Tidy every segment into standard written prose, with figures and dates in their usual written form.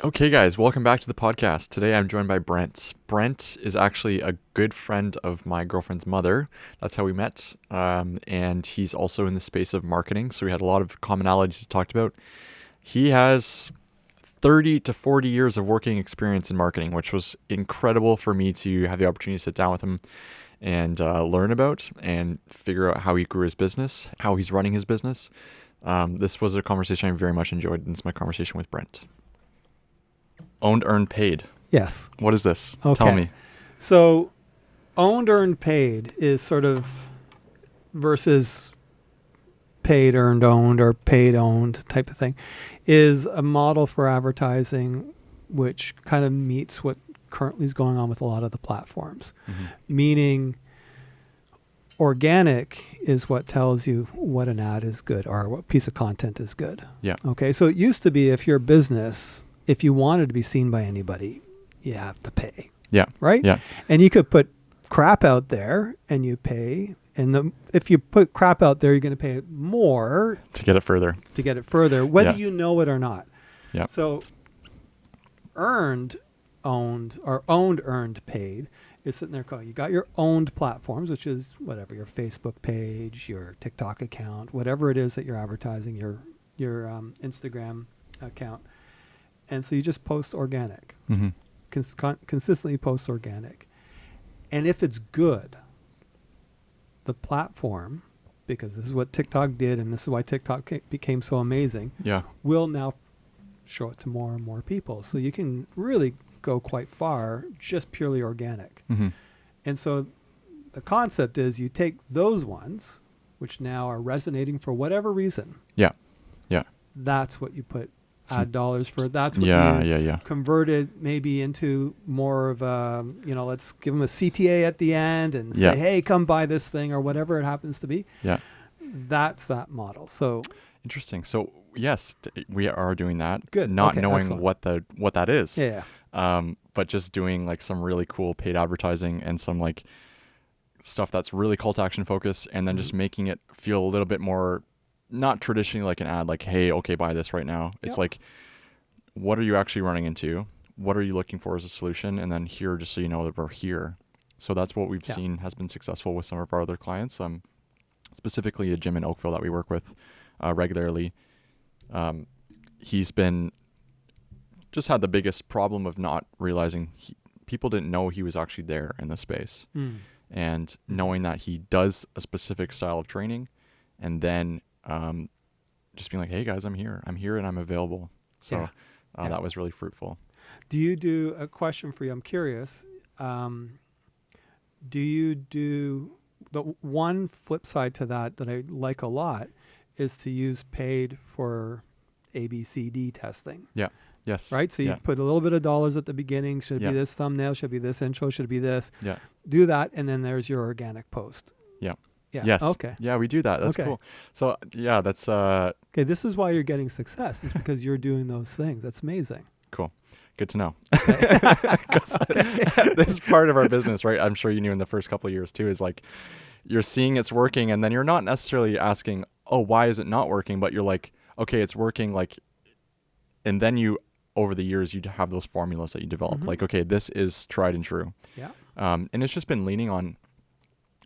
Okay, guys, welcome back to the podcast. Today I'm joined by Brent. Brent is actually a good friend of my girlfriend's mother. That's how we met. And he's also in the space of marketing. So we had a lot of commonalities to talk about. He has 30 to 40 years of working experience in marketing, which was incredible for me to have the opportunity to sit down with him and learn about and figure out how he grew his business, how he's running his business. This was a conversation I very much enjoyed, and it's my conversation with Brent. Owned, earned, paid. Yes. What is this? Okay. Tell me. So owned, earned, paid is sort of versus paid, earned, owned, or paid, owned type of thing, is a model for advertising which kind of meets what currently is going on with a lot of the platforms. Mm-hmm. Meaning organic is what tells you what an ad is good or what piece of content is good. Yeah. Okay. So it used to be if you're a business, if you wanted to be seen by anybody, you have to pay. Yeah. Right? Yeah. And you could put crap out there and you pay. And if you put crap out there, you're going to pay more To get it further. whether Yeah. you know it or not. Yeah. So earned, owned, or owned, earned, paid is sitting there calling. You got your owned platforms, which is whatever, your Facebook page, your TikTok account, whatever it is that you're advertising, your Instagram account. And so you just post organic, Mm-hmm. consistently post organic. And if it's good, the platform, because this is what TikTok did and this is why TikTok became so amazing, Yeah. will now show it to more and more people. So you can really go quite far just purely organic. Mm-hmm. And so the concept is you take those ones, which now are resonating for whatever reason. Yeah. Yeah. That's what you put Some- ad dollars for. That's what Yeah. you Yeah. converted maybe into more of a, let's give them a CTA at the end and say, Yeah. hey, come buy this thing or whatever it happens to be. Yeah. That's that model. So Interesting. So yes, we are doing that. Good. Not Okay, knowing excellent. what that is. yeah. But just doing like some really cool paid advertising and some like stuff that's really call to action focused, and then just making it feel a little bit more not traditionally like an ad, like, hey, okay, buy this right now. It's Yep. like, what are you actually running into? What are you looking for as a solution? And then here, just so you know that we're here. So that's what we've Yeah. seen has been successful with some of our other clients. Specifically a gym in Oakville that we work with regularly. He's been just had the biggest problem of not realizing people didn't know he was actually there in the space. Mm. And knowing that he does a specific style of training, and then just being like, hey guys, I'm here and I'm available. So Yeah. Yeah. that was really fruitful. Do you do a question for you? I'm curious. Do you do the one flip side to that I like a lot is to use paid for ABCD testing, Yes. right? So you Yeah. put a little bit of dollars at the beginning. Should it Yeah. be this thumbnail? Should it be this intro? Should it be this? Yeah. Do that. And then there's your organic post. Yeah. Yeah. Yes. Okay. Yeah, we do that. That's Okay. cool. So yeah, that's Okay. This is why you're getting success. It's because you're doing those things. That's amazing. cool. Good to know. 'Cause this is part of our business, right? I'm sure you knew in the first couple of years too, is like you're seeing it's working, and then you're not necessarily asking, oh, why is it not working? But you're like, okay, it's working, like, and then you, over the years, you have those formulas that you develop. Mhm. Like, okay, this is tried and true. Yeah. And it's just been leaning on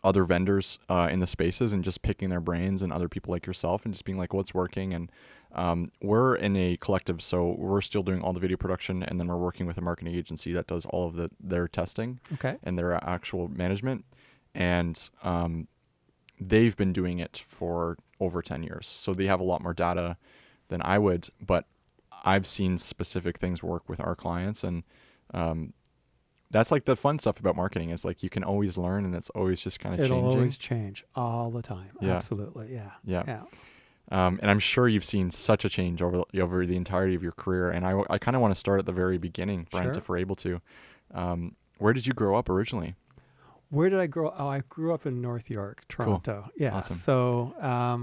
other vendors in the spaces and just picking their brains and other people like yourself and just being like, what's working? And we're in a collective, so we're still doing all the video production, and then we're working with a marketing agency that does all of their testing Okay. and their actual management. And they've been doing it for over 10 years. So they have a lot more data than I would, but I've seen specific things work with our clients. And that's like the fun stuff about marketing is like you can always learn, and it's always just kind of It'll changing. always change all the time. Yeah. Absolutely. Yeah. Yeah. Yeah. And I'm sure you've seen such a change over the entirety of your career. And I kind of want to start at the very beginning, Brent, Sure. if we're able to. Where did you grow up originally? Where did I grow up? Oh, I grew up in North York, Toronto. Yeah. Awesome. So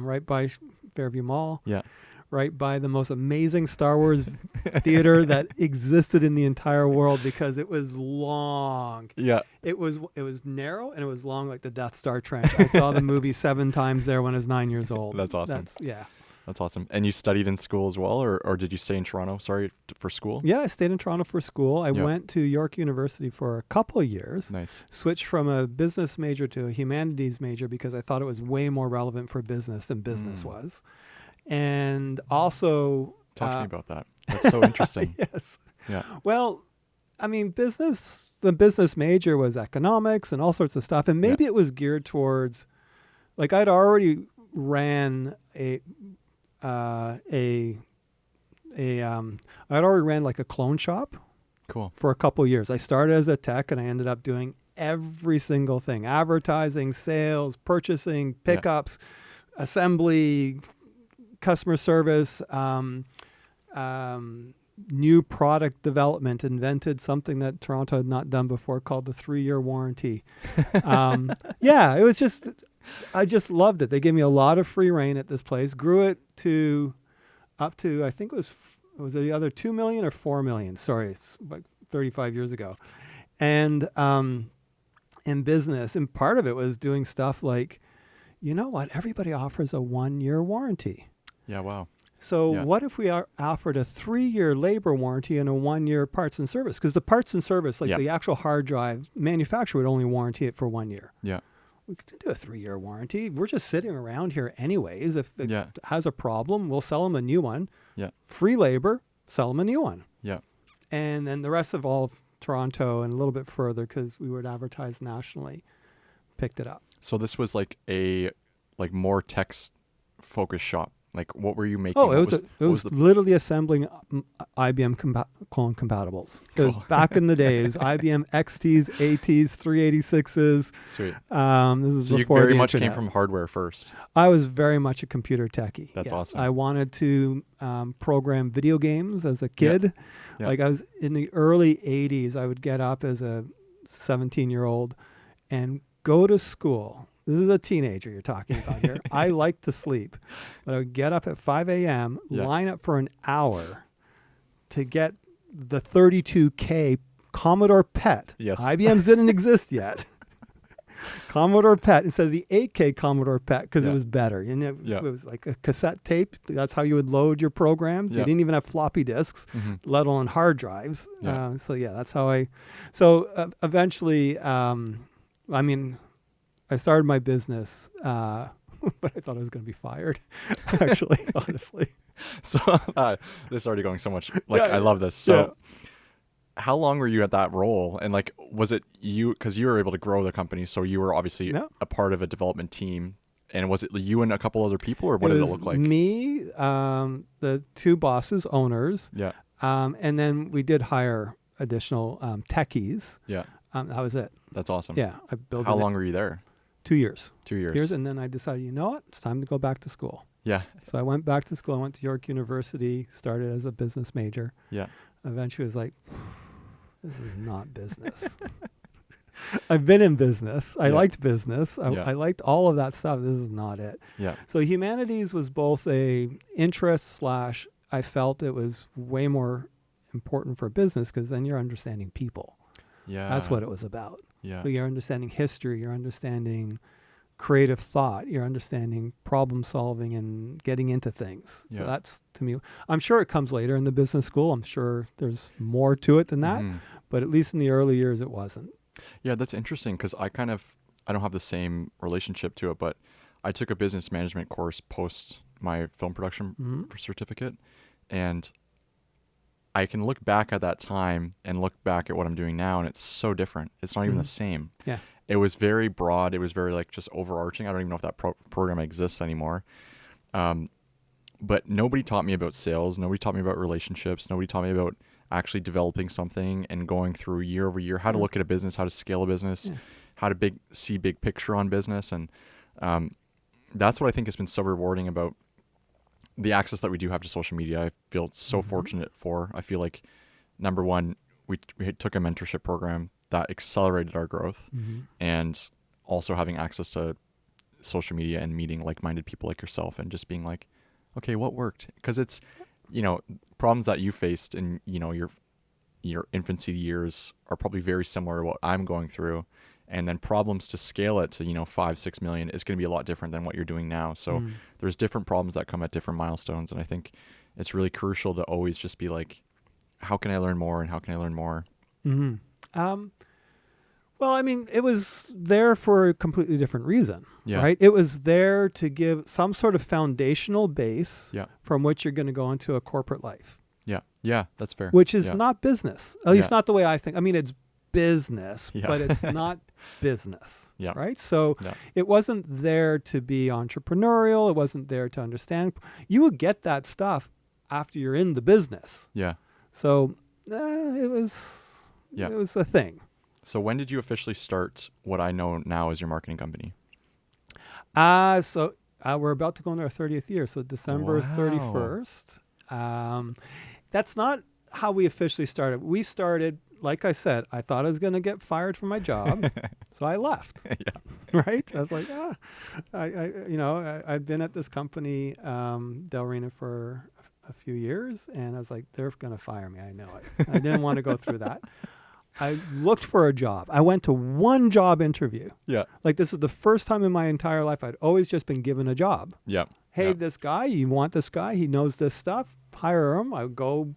right by Fairview Mall. Yeah. Right by the most amazing Star Wars theater that existed in the entire world because it was long. Yeah. It was narrow and it was long like the Death Star trench. I saw the movie 7 times there when I was 9 years old. That's awesome. Yeah. That's awesome. And you studied in school as well, or did you stay in Toronto? Sorry, for school? Yeah, I stayed in Toronto for school. I Yeah. went to York University for a couple of years. Nice. Switched from a business major to a humanities major because I thought it was way more relevant for business than business was. And also... Talk to me about that. That's so interesting. Yes. Yeah. Well, I mean, the business major was economics and all sorts of stuff. And maybe it was geared towards, like I'd already ran I'd already ran like a clone shop Cool. for a couple of years. I started as a tech and I ended up doing every single thing: advertising, sales, purchasing, pickups, assembly, customer service, new product development. Invented something that Toronto had not done before called the 3-year warranty. Yeah, it was just, I just loved it. They gave me a lot of free reign at this place. Grew it to up to, I think it was it either 2 million or 4 million? Sorry, it's like 35 years ago. And in business, and part of it was doing stuff like, you know what? Everybody offers a 1-year warranty. Yeah. Wow. So what if we offered a 3-year labor warranty and a 1-year parts and service? Because the parts and service, like the actual hard drive, manufacturer would only warranty it for 1 year. Yeah. We could do a 3-year warranty. We're just sitting around here anyways. If it has a problem, we'll sell them a new one. Yeah. Free labor, sell them a new one. Yeah. And then the rest of all of Toronto and a little bit further, because we would advertise nationally, picked it up. So this was like a more tech-focused shop. Like, what were you making? Oh, it was literally assembling IBM clone compatibles. It was back in the days, IBM XTs, ATs, 386s. Sweet. This is So you before very the much internet. came from hardware first. I was very much a computer techie. That's awesome. I wanted to program video games as a kid. Yeah. Like I was in the early 80s, I would get up as a 17-year-old and go to school. This is a teenager you're talking about here. I liked to sleep, but I would get up at 5 a.m., line up for an hour to get the 32K Commodore PET. Yes. IBM's didn't exist yet. Commodore PET instead of the 8K Commodore PET because it was better. And it was like a cassette tape. That's how you would load your programs. You didn't even have floppy disks, let alone hard drives. Yeah. That's how eventually, I started my business, but I thought I was going to be fired, actually, honestly. So this is already going so much. I love this. So how long were you at that role? And was it you, because you were able to grow the company, so you were obviously a part of a development team. And was it you and a couple other people, or what did it look like? Me, the two bosses, owners. Yeah. And then we did hire additional techies. Yeah. That was it. That's awesome. Yeah. I built How long were you there? 2 years. 2 years. And then I decided, you know what? It's time to go back to school. Yeah. So I went back to school. I went to York University, started as a business major. Yeah. Eventually was like, this is not business. I've been in business. I liked business. I liked all of that stuff. This is not it. Yeah. So humanities was both a interest / I felt it was way more important for business because then you're understanding people. Yeah. That's what it was about. Yeah. You're understanding history. You're understanding creative thought. You're understanding problem solving and getting into things. So that's, to me, I'm sure it comes later in the business school. I'm sure there's more to it than that. But at least in the early years, it wasn't. Yeah, that's interesting because I don't have the same relationship to it, but I took a business management course post my film production certificate, and I can look back at that time and look back at what I'm doing now, and it's so different. It's not even the same. Yeah. It was very broad. It was very just overarching. I don't even know if that program exists anymore. But nobody taught me about sales. Nobody taught me about relationships. Nobody taught me about actually developing something and going through year over year, how to look at a business, how to scale a business, how to see big picture on business. And that's what I think has been so rewarding about the access that we do have to social media. I feel so fortunate for. I feel like, number one, we took a mentorship program that accelerated our growth, and also having access to social media and meeting like-minded people like yourself and just being like, okay, what worked? Because it's, problems that you faced in, your infancy years are probably very similar to what I'm going through. and then problems to scale it to, 5-6 million is going to be a lot different than what you're doing now. So there's different problems that come at different milestones, and I think it's really crucial to always just be like, how can I learn more, and how can I learn more? Well, I mean, it was there for a completely different reason, Yeah. right? It was there to give some sort of foundational base Yeah. from which you're going to go into a corporate life, Yeah, that's fair. which is Yeah. not business. At least Yeah. not the way I think. I mean, it's business, Yeah. but it's not business, Yeah. right? So Yeah. it wasn't there to be entrepreneurial. It wasn't there to understand. You would get that stuff after you're in the business. Yeah. So it was a thing. So when did you officially start what I know now as your marketing company? So we're about to go into our 30th year. So December Wow. 31st. That's not how we officially started. We started, like I said, I thought I was going to get fired from my job. So I left. Yeah. Right. I was like, I've been at this company, Delrina, for a few years. And I was like, they're going to fire me. I know it. I didn't want to go through that. I looked for a job. I went to one job interview. Yeah. Like, this is the first time in my entire life I'd always just been given a job. Yeah. Hey, Yeah. this guy, you want this guy? He knows this stuff. Hire him. I would go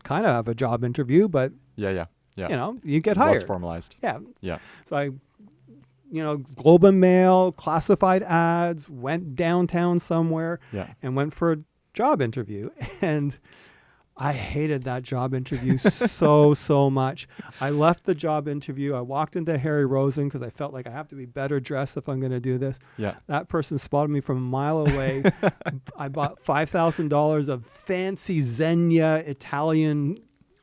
kind of have a job interview, but, Yeah. you get It's hired. less formalized. Yeah. Yeah. So I, Globe and Mail, classified ads, went downtown somewhere Yeah. and went for a job interview. And I hated that job interview so much. I left the job interview. I walked into Harry Rosen because I felt like I have to be better dressed if I'm going to do this. Yeah. That person spotted me from a mile away. I bought $5,000 of fancy Zegna Italian.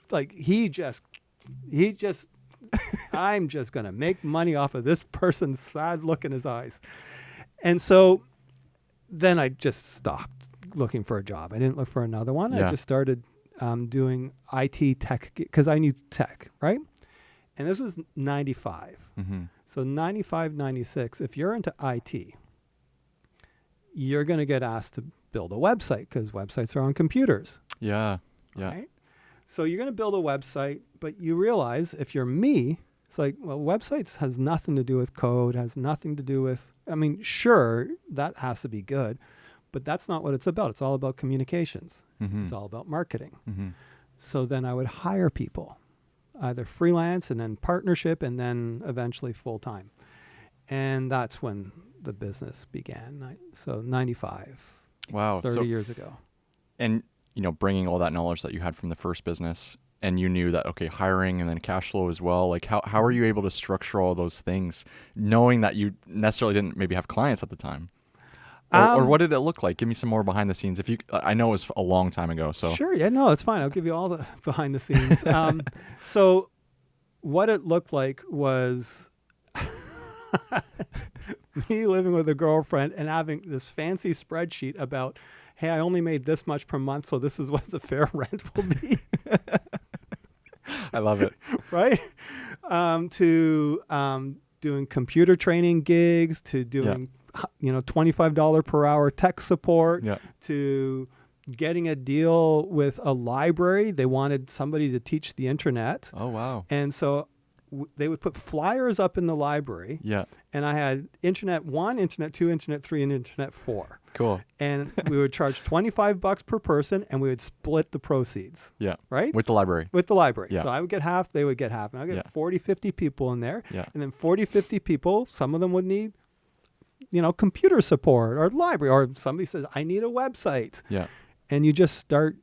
Like, he just, I'm just going to make money off of this person's sad look in his eyes. And so then I just stopped looking for a job. I didn't look for another one. Yeah. I just started doing IT tech because I knew tech, right? And this was 95. Mm-hmm. So 95, 96, if you're into IT, you're going to get asked to build a website because websites are on computers. Yeah. Yeah. Right? So you're going to build a website, but you realize if you're me, it's like, well, websites has nothing to do with code, has nothing to do with, I mean, sure, that has to be good, but that's not what it's about. It's all about communications. Mm-hmm. It's all about marketing. Mm-hmm. So then I would hire people, either freelance and then partnership and then eventually full-time. And that's when the business began. So 95, Wow. 30 years ago. And, bringing all that knowledge that you had from the first business, and you knew that, okay, hiring and then cash flow as well, like how are you able to structure all those things knowing that you necessarily didn't maybe have clients at the time? Or what did it look like? Give me some more behind the scenes. I know it was a long time ago. So Sure. Yeah, no, it's fine. I'll give you all the behind the scenes. So what it looked like was me living with a girlfriend and having this fancy spreadsheet about, hey, I only made this much per month, so this is what the fair rent will be. I love it. Right? To doing computer training gigs, to doing $25 per hour tech support, Yeah. to getting a deal with a library. They wanted somebody to teach the internet. Oh, wow. And so they would put flyers up in the library. Yeah. And I had Internet 1, Internet 2, Internet 3, and Internet 4. Cool. And we would charge $25 per person, and we would split the proceeds. Yeah. Right? With the library. With the library. Yeah. So I would get half, they would get half. And I would get 40, 50 people in there. Yeah. And then 40, 50 people, some of them would need, computer support or library, or somebody says, I need a website. Yeah. And you just start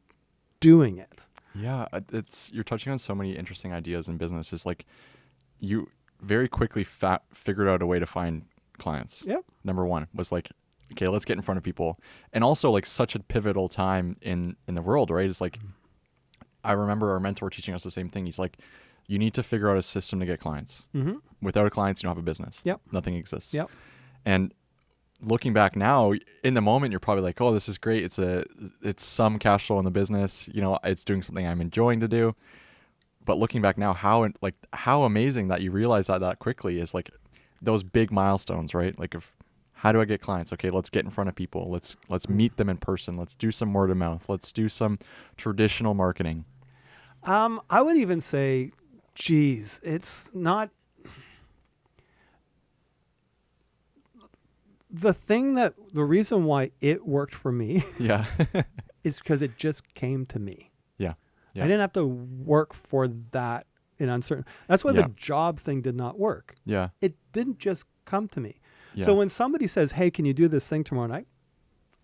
doing it. Yeah. You're touching on so many interesting ideas in business. It's like you very quickly figured out a way to find clients. Yep. Number one was like, okay, let's get in front of people. And also like such a pivotal time in the world, right? It's like, I remember our mentor teaching us the same thing. He's like, you need to figure out a system to get clients. Mm-hmm. Without a client, you don't have a business. Yep. Nothing exists. Yep. And looking back now, in the moment, you're probably like, oh, this is great. It's some cash flow in the business. It's doing something I'm enjoying to do. But looking back now, how amazing that you realize that quickly is like those big milestones, right? Like how do I get clients? Okay, let's get in front of people. Let's meet them in person. Let's do some word of mouth. Let's do some traditional marketing. I would even say, geez, it's not. the reason why it worked for me Yeah. is because it just came to me. Yeah. Yeah. I didn't have to work for that in uncertain. That's why Yeah. the job thing did not work. Yeah. It didn't just come to me. Yeah. So when somebody says, "Hey, can you do this thing tomorrow night?"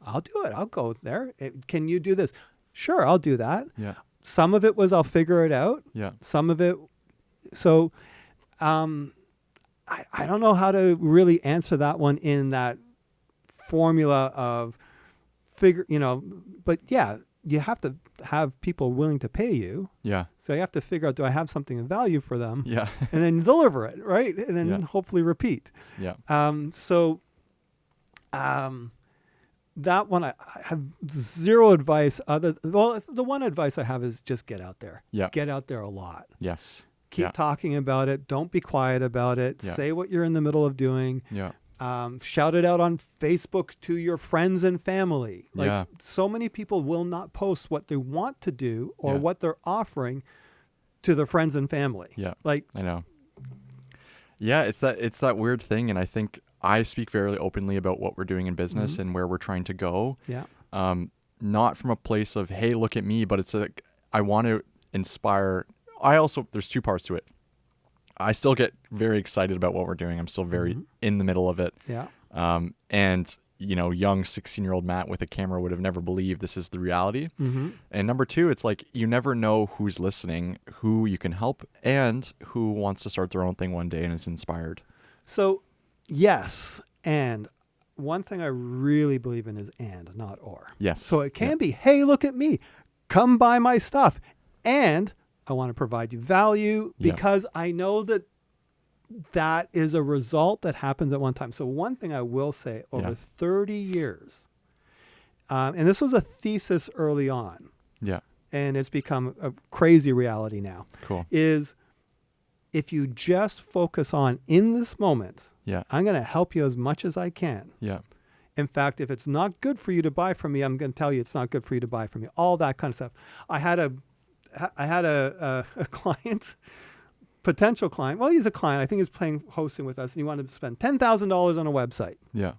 I'll do it. I'll go there. Can you do this? Sure, I'll do that. Yeah. Some of it was I'll figure it out. Yeah. Some of it, so I don't know how to really answer that one in that formula of but yeah, you have to have people willing to pay you. Yeah. So you have to figure out, do I have something of value for them? Yeah. And then deliver it, right? And then Yeah. hopefully repeat. Yeah. That one I have zero advice the one advice I have is just get out there. Yeah. Get out there a lot. Yes. Keep Yeah. talking about it. Don't be quiet about it. Yeah. Say what you're in the middle of doing. Yeah. Shout it out on Facebook to your friends and family. Like Yeah. so many people will not post what they want to do or Yeah. what they're offering to their friends and family. Yeah. Like, I know. Yeah, it's that weird thing, and I think I speak very openly about what we're doing in business Mhm. and where we're trying to go. yeah. Not from a place of, hey, look at me, but it's like I want to inspire. There's two parts to it. I still get very excited about what we're doing. I'm still very Mhm. in the middle of it. Yeah. And young 16-year-old Matt with a camera would have never believed this is the reality. Mm-hmm. And number two, it's like you never know who's listening, who you can help, and who wants to start their own thing one day and is inspired. So, yes. And one thing I really believe in is and, not or. Yes. So it can be, hey, look at me. Come buy my stuff. And I want to provide you value Yeah. because I know that is a result that happens at one time. So one thing I will say, over Yeah. 30 years, and this was a thesis early on, Yeah. and it's become a crazy reality now, Cool. is if you just focus on, in this moment, Yeah. I'm going to help you as much as I can. Yeah. In fact, if it's not good for you to buy from me, I'm going to tell you it's not good for you to buy from me. All that kind of stuff. I had a client, potential client. Well, he's a client. I think he's hosting with us, and he wanted to spend $10,000 on a website. Yeah.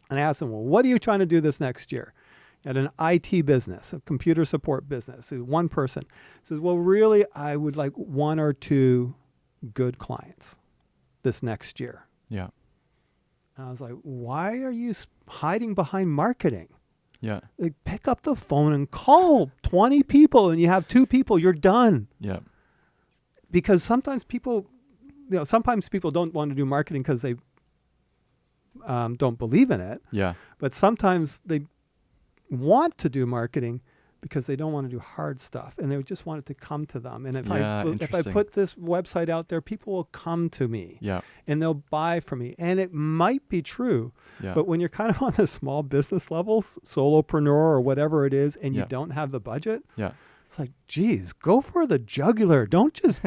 And I asked him, well, what are you trying to do this next year? He had an IT business, a computer support business. One person. He says, well, really, I would like one or two good clients this next year. Yeah. And I was like, why are you hiding behind marketing? Yeah. Like, pick up the phone and call 20 people, and you have 2 people, you're done. Yeah. Because sometimes people don't want to do marketing because they don't believe in it. Yeah. But sometimes they want to do marketing because they don't want to do hard stuff, and they just want it to come to them. And if I interesting. put this website out there, people will come to me. Yeah. And they'll buy from me. And it might be true. Yeah. But when you're kind of on the small business level, solopreneur or whatever it is, and you Yeah. don't have the budget, Yeah. it's like, geez, go for the jugular. Don't just,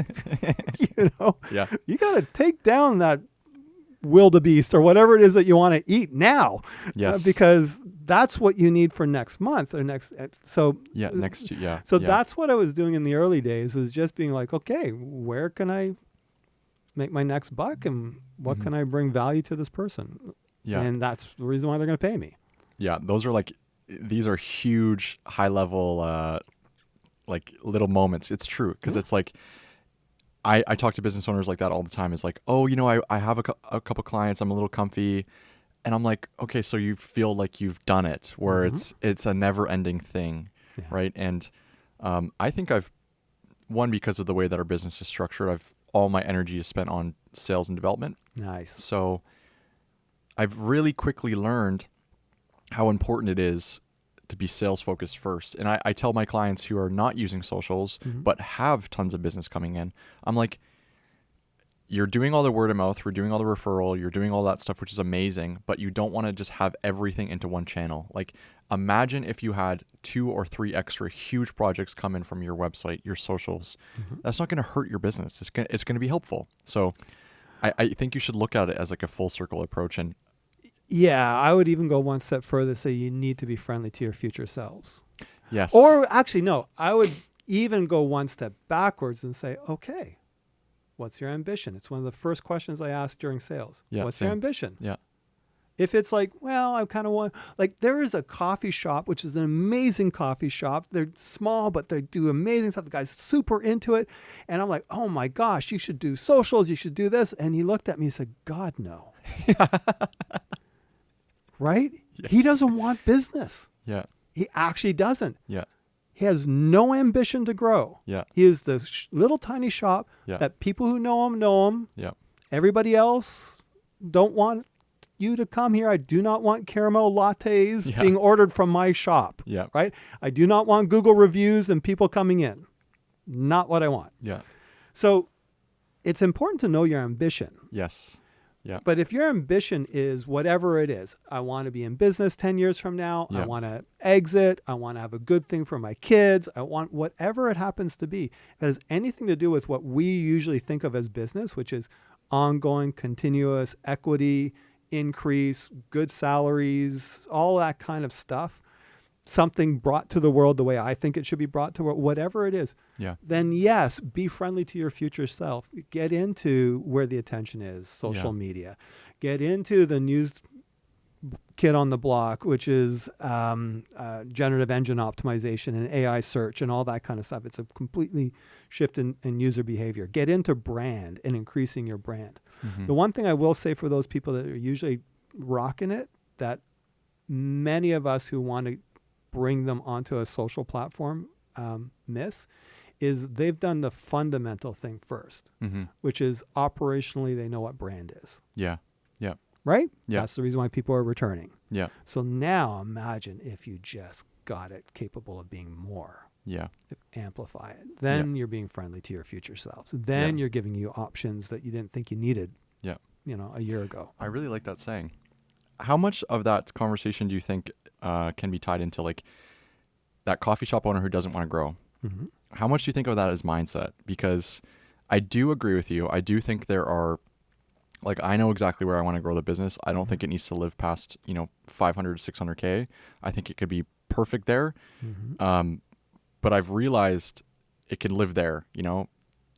Yeah. you got to take down that wildebeest or whatever it is that you want to eat now. Yes. Because that's what you need for next month or next. So Yeah. Next. Yeah. So yeah. that's what I was doing in the early days, was just being like, okay, where can I make my next buck, and what Mhm. can I bring value to this person? Yeah. And that's the reason why they're going to pay me. Yeah. These are huge, high level, like little moments. It's true. Cause Yeah. it's like, I talk to business owners like that all the time. It's like, oh, I have a couple clients. I'm a little comfy. And I'm like, okay, so you feel like you've done it, where Mhm. it's a never ending thing. Yeah. Right. And I think because of the way that our business is structured, all my energy is spent on sales and development. Nice. So I've really quickly learned how important it is to be sales focused first. And I tell my clients who are not using socials, Mhm. but have tons of business coming in, I'm like, you're doing all the word of mouth, we're doing all the referral, you're doing all that stuff, which is amazing, but you don't want to just have everything into one channel. Like, imagine if you had 2 or 3 extra huge projects come in from your website, your socials. Mhm. That's not going to hurt your business. It's going to be helpful. So I think you should look at it as like a full circle approach. And Yeah, I would even go one step further, say you need to be friendly to your future selves. yes. Or actually, no, I would even go one step backwards and say, okay, what's your ambition? It's one of the first questions I ask during sales. Yeah, What's same. your ambition? Yeah. If it's like, well, I kind of want, like, there is a coffee shop, which is an amazing coffee shop. They're small, but they do amazing stuff. The guy's super into it. And I'm like, oh my gosh, you should do socials. You should do this. And he looked at me and said, God, no. Right? Yeah. He doesn't want business. Yeah. He actually doesn't. Yeah. He has no ambition to grow. Yeah. He is the little tiny shop Yeah. that people who know him. Yeah. Everybody else don't want you to come here. I do not want caramel lattes being ordered from my shop. Yeah. Right? I do not want Google reviews and people coming in. Not what I want. Yeah. So it's important to know your ambition. Yes. Yeah. But if your ambition is whatever it is, I want to be in business 10 years from now. Yeah. I want to exit. I want to have a good thing for my kids. I want whatever it happens to be. If it has anything to do with what we usually think of as business, which is ongoing, continuous equity, increase, good salaries, all that kind of stuff, something brought to the world the way I think it should be brought to the world, whatever it is, Yeah. then yes, be friendly to your future self. Get into where the attention is, social media. Get into the news kid on the block, which is generative engine optimization and AI search and all that kind of stuff. It's a completely shift in user behavior. Get into brand and increasing your brand. Mm-hmm. The one thing I will say for those people that are usually rocking it, that many of us who want to bring them onto a social platform miss, is they've done the fundamental thing first, Mm-hmm. which is operationally they know what brand is, Yeah. Yeah. right? Yeah. That's the reason why people are returning. Yeah. So now imagine if you just got it capable of being more, Yeah. amplify it. Then you're being friendly to your future selves. Then you're giving you options that you didn't think you needed, Yeah. a year ago. I really like that saying. How much of that conversation do you think can be tied into like that coffee shop owner who doesn't want to grow? Mm-hmm. How much do you think of that as mindset? Because I do agree with you. I do think there are, like, I know exactly where I want to grow the business. I don't think it needs to live past, 500, 600K. I think it could be perfect there. Mm-hmm. But I've realized it can live there,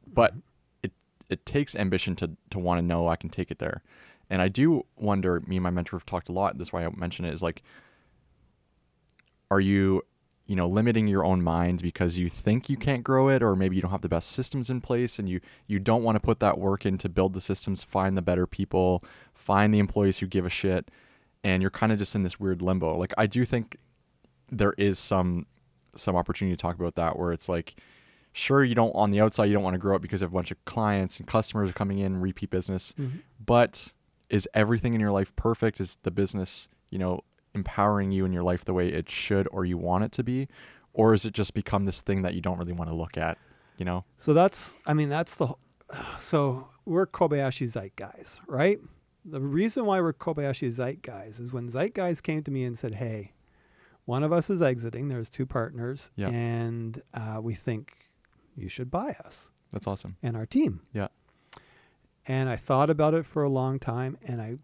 but it takes ambition to want to know I can take it there. And I do wonder, me and my mentor have talked a lot. This is why I mention it, is like, are you, limiting your own mind because you think you can't grow it, or maybe you don't have the best systems in place and you don't want to put that work in to build the systems, find the better people, find the employees who give a shit, and you're kind of just in this weird limbo. Like, I do think there is some opportunity to talk about that, where it's like, sure, on the outside, you don't want to grow it because you have a bunch of clients and customers are coming in, repeat business, but is everything in your life perfect? Is the business, empowering you in your life the way it should or you want it to be? Or has it just become this thing that you don't really want to look at, So we're Kobayashi Zeit guys, right? The reason why we're Kobayashi Zeit guys is when Zeit guys came to me and said, hey, one of us is exiting, there's 2 partners, and we think you should buy us. That's awesome. And our team. Yeah. And I thought about it for a long time, and I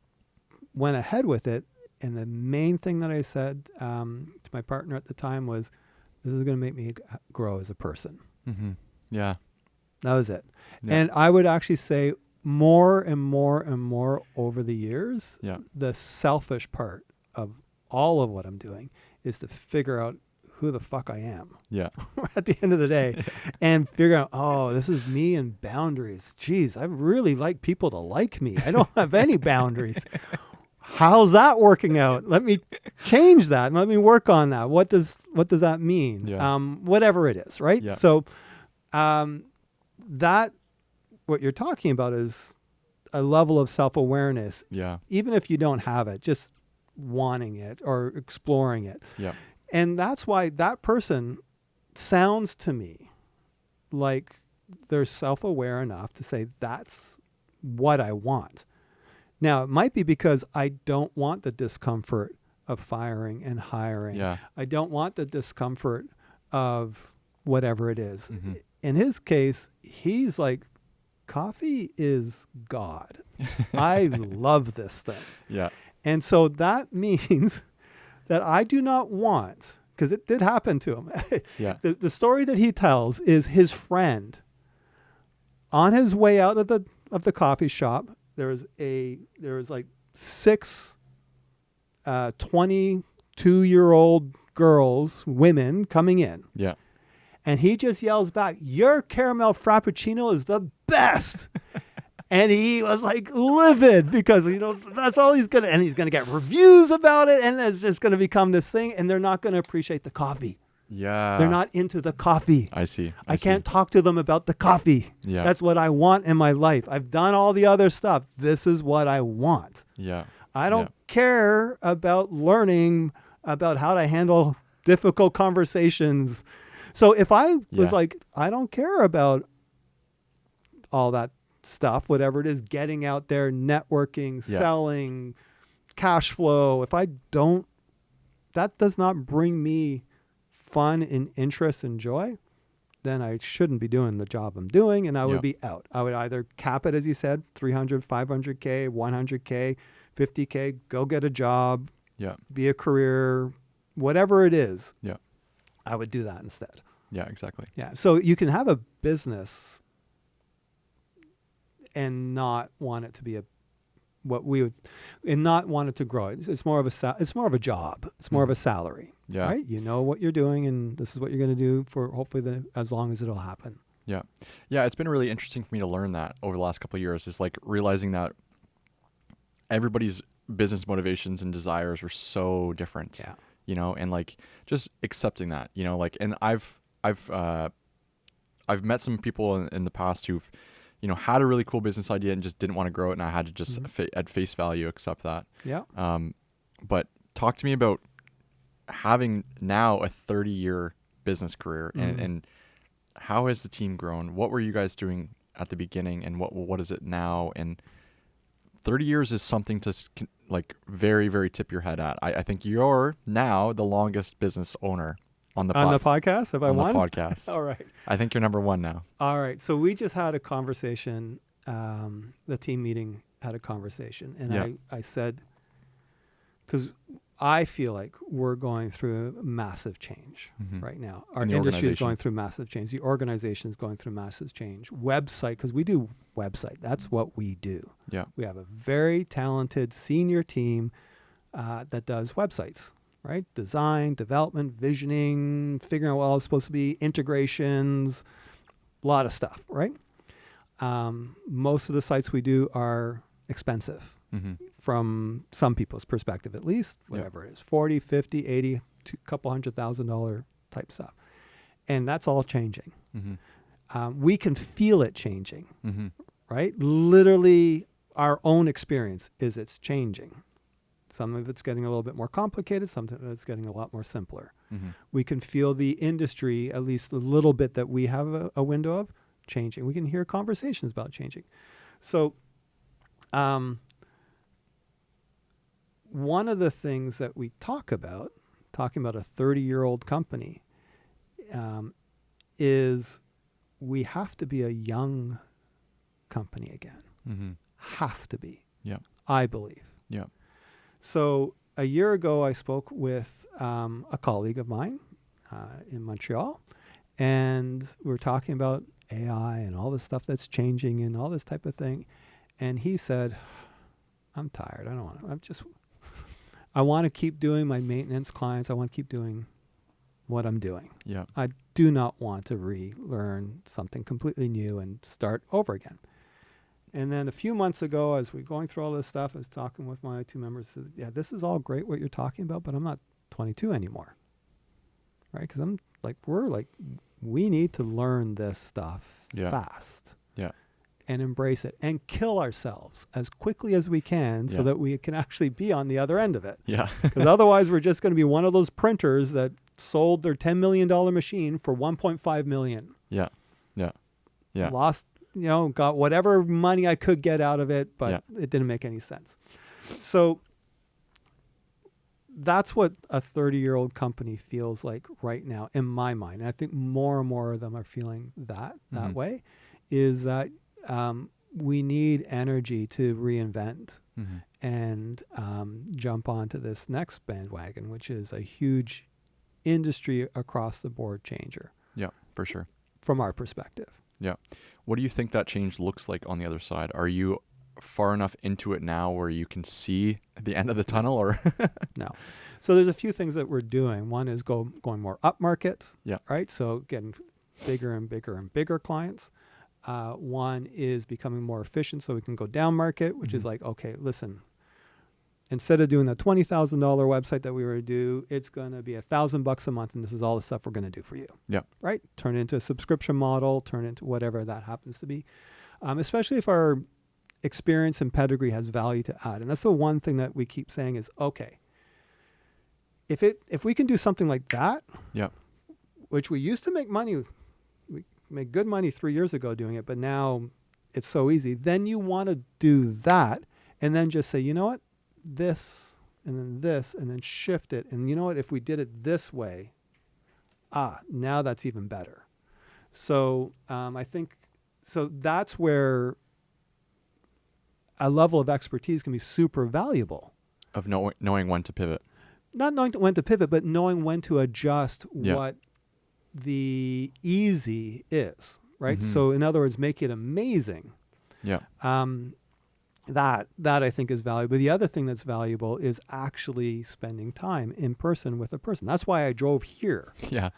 went ahead with it. And the main thing that I said to my partner at the time was, this is going to make me grow as a person. Mm-hmm. Yeah. That was it. Yeah. And I would actually say more and more and more over the years, the selfish part of all of what I'm doing is to figure out who the fuck I am. Yeah. At the end of the day, and figure out, oh, this is me and boundaries. Jeez, I really like people to like me. I don't have any boundaries. How's that working out? Let me change that. Let me work on that. What does that mean? Yeah. Whatever it is, right? Yeah. So that what you're talking about is a level of self-awareness. Yeah. Even if you don't have it, just wanting it or exploring it. Yeah. And that's why that person sounds to me like they're self-aware enough to say, that's what I want. Now, it might be because I don't want the discomfort of firing and hiring. Yeah. I don't want the discomfort of whatever it is. Mm-hmm. In his case, he's like, coffee is God. I love this thing. Yeah. And so that means that I do not want, because it did happen to him. Yeah. The story that he tells is his friend on his way out of the coffee shop. There was like 6 22-year-old girls, women coming in. Yeah. And he just yells back, "Your caramel frappuccino is the best." And he was like livid because, that's all he's going to, and he's going to get reviews about it. And it's just going to become this thing. And they're not going to appreciate the coffee. Yeah. They're not into the coffee. I see. I can't talk to them about the coffee. Yeah. That's what I want in my life. I've done all the other stuff. This is what I want. Yeah. I don't care about learning about how to handle difficult conversations. So if I was like, I don't care about all that stuff, whatever it is, getting out there, networking, selling, cash flow, that does not bring me fun and interest and joy, then I shouldn't be doing the job I'm doing, and I would be out. I would either cap it, as you said, 300, 500K, 100K, 50K, go get a job, be a career, whatever it is. Yeah. I would do that instead. Yeah, exactly. Yeah. So you can have a business and not want it to be and not want it to grow. It's more of a job. It's more of a salary. Yeah. Right? You know what you're doing, and this is what you're going to do for hopefully as long as it'll happen. Yeah. Yeah. It's been really interesting for me to learn that over the last couple of years, is like realizing that everybody's business motivations and desires are so different. Yeah. And like just accepting that, and I've met some people in the past who've, had a really cool business idea and just didn't want to grow it. And I had to just at face value, accept that. Yeah. But talk to me about having now a 30-year business career and how has the team grown? What were you guys doing at the beginning and what is it now? And 30 years is something to like very, very tip your head at. I think you're now the longest business owner on the podcast. Have I won? On the podcast. All right. I think you're number one now. All right. So we just had a conversation. The team meeting had a conversation, and I said, because I feel like we're going through massive change right now. Our industry is going through massive change. The organization is going through massive change. Website, because we do website. That's what we do. Yeah. We have a very talented senior team that does websites, right? Design, development, visioning, figuring out what all it's supposed to be, integrations, a lot of stuff, right? Most of the sites we do are expensive. From some people's perspective, at least, whatever it is, 40, 50, 80, to a couple $100,000 type stuff. And that's all changing. We can feel it changing, right? Literally, our own experience is it's changing. Some of it's getting a little bit more complicated. Some of it's getting a lot more simpler. We can feel the industry, at least a little bit that we have a window of, changing. We can hear conversations about changing. So, one of the things that we talking about a 30-year-old company, is we have to be a young company again. Have to be. Yeah. I believe. Yeah. So a year ago, I spoke with a colleague of mine in Montreal, and we were talking about AI and all this stuff that's changing and all this type of thing. And he said, I'm tired. I don't want to. I want to keep doing my maintenance clients. I want to keep doing what I'm doing. Yeah. I do not want to relearn something completely new and start over again. And then a few months ago, as we're going through all this stuff, I was talking with my two members. Said, yeah, this is all great what you're talking about, but I'm not 22 anymore. Right? Because we need to learn this stuff fast. Yeah. And embrace it and kill ourselves as quickly as we can so that we can actually be on the other end of it. Yeah. Because otherwise we're just going to be one of those printers that sold their $10 million machine for $1.5 million. Yeah. Yeah. Yeah. Lost, got whatever money I could get out of it, but it didn't make any sense. So that's what a 30-year-old company feels like right now in my mind. And I think more and more of them are feeling that way, is that we need energy to reinvent and jump onto this next bandwagon, which is a huge industry across the board changer. Yeah, for sure. From our perspective. Yeah. What do you think that change looks like on the other side? Are you far enough into it now where you can see the end of the tunnel, or? No. So there's a few things that we're doing. One is going more up market. Yeah. Right. So getting bigger and bigger and bigger clients. One is becoming more efficient so we can go down market, which is like, okay, listen, instead of doing the $20,000 website that we were to do, it's going to be $1,000 a month, and this is all the stuff we're going to do for you. Yeah. Right? Turn it into a subscription model, turn it into whatever that happens to be, especially if our experience and pedigree has value to add. And that's the one thing that we keep saying is, okay, if we can do something like that, Yeah. which we used to make money, we made good money 3 years ago doing it, but now it's so easy. Then you want to do that and then just say, you know what, this and then shift it. And you know what, if we did it this way, now that's even better. So I think, so that's where a level of expertise can be super valuable. Of knowing when to pivot. Not knowing when to pivot, but knowing when to adjust Yeah. what the easy is, right? Mhm. So in other words, make it amazing. Yeah. That I think is valuable. The other thing that's valuable is actually spending time in person with a person. That's why I drove here Yeah.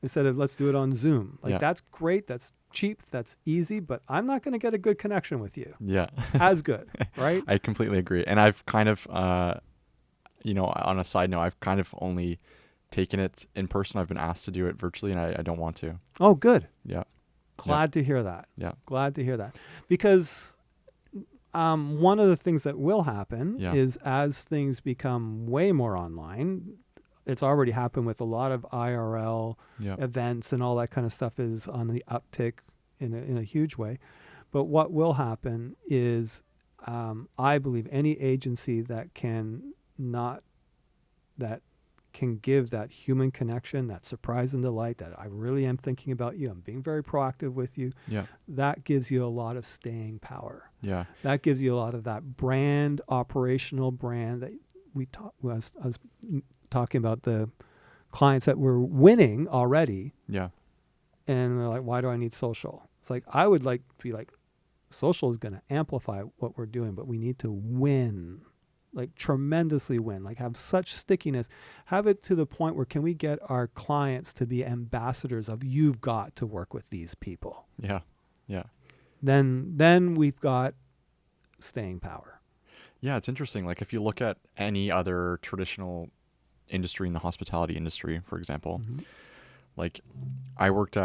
instead of let's do it on Zoom. Like Yeah. that's great, that's cheap, that's easy, but I'm not going to get a good connection with you Yeah. as good, right? I completely agree. And I've kind of, on a side note, I've kind of only taken it in person. I've been asked to do it virtually, and I don't want to. Oh, good. Yeah. Glad to hear that. Yeah. Glad to hear that. Because one of the things that will happen Yeah. is as things become way more online, it's already happened with a lot of IRL Yeah. events and all that kind of stuff is on the uptick in a huge way. But what will happen is I believe any agency that can give that human connection, that surprise and delight, that I really am thinking about you, I'm being very proactive with you, Yeah. that gives you a lot of staying power. Yeah. That gives you a lot of that brand, operational brand that I was talking about the clients that were winning already, Yeah. and they're like, why do I need social? It's like, I would like to be like, social is going to amplify what we're doing, but we need to win, like tremendously win, like have such stickiness, have it to the point where can we get our clients to be ambassadors of you've got to work with these people. Yeah. Yeah. Then we've got staying power. Yeah. It's interesting. Like if you look at any other traditional industry in the hospitality industry, for example, like I worked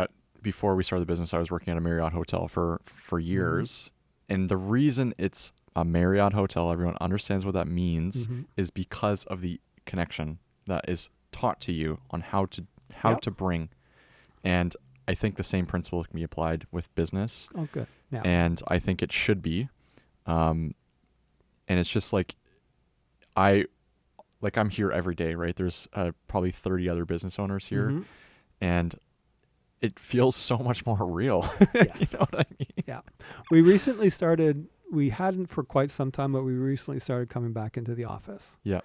before we started the business, I was working at a Marriott hotel for years. And the reason it's a Marriott hotel, everyone understands what that means, is because of the connection that is taught to you on how to bring. And I think the same principle can be applied with business. Oh, good. Yeah. And I think it should be. And it's just like, I'm here every day, right? There's probably 30 other business owners here. And it feels so much more real. Yes. You know what I mean? Yeah. We hadn't for quite some time, but we recently started coming back into the office. Yeah.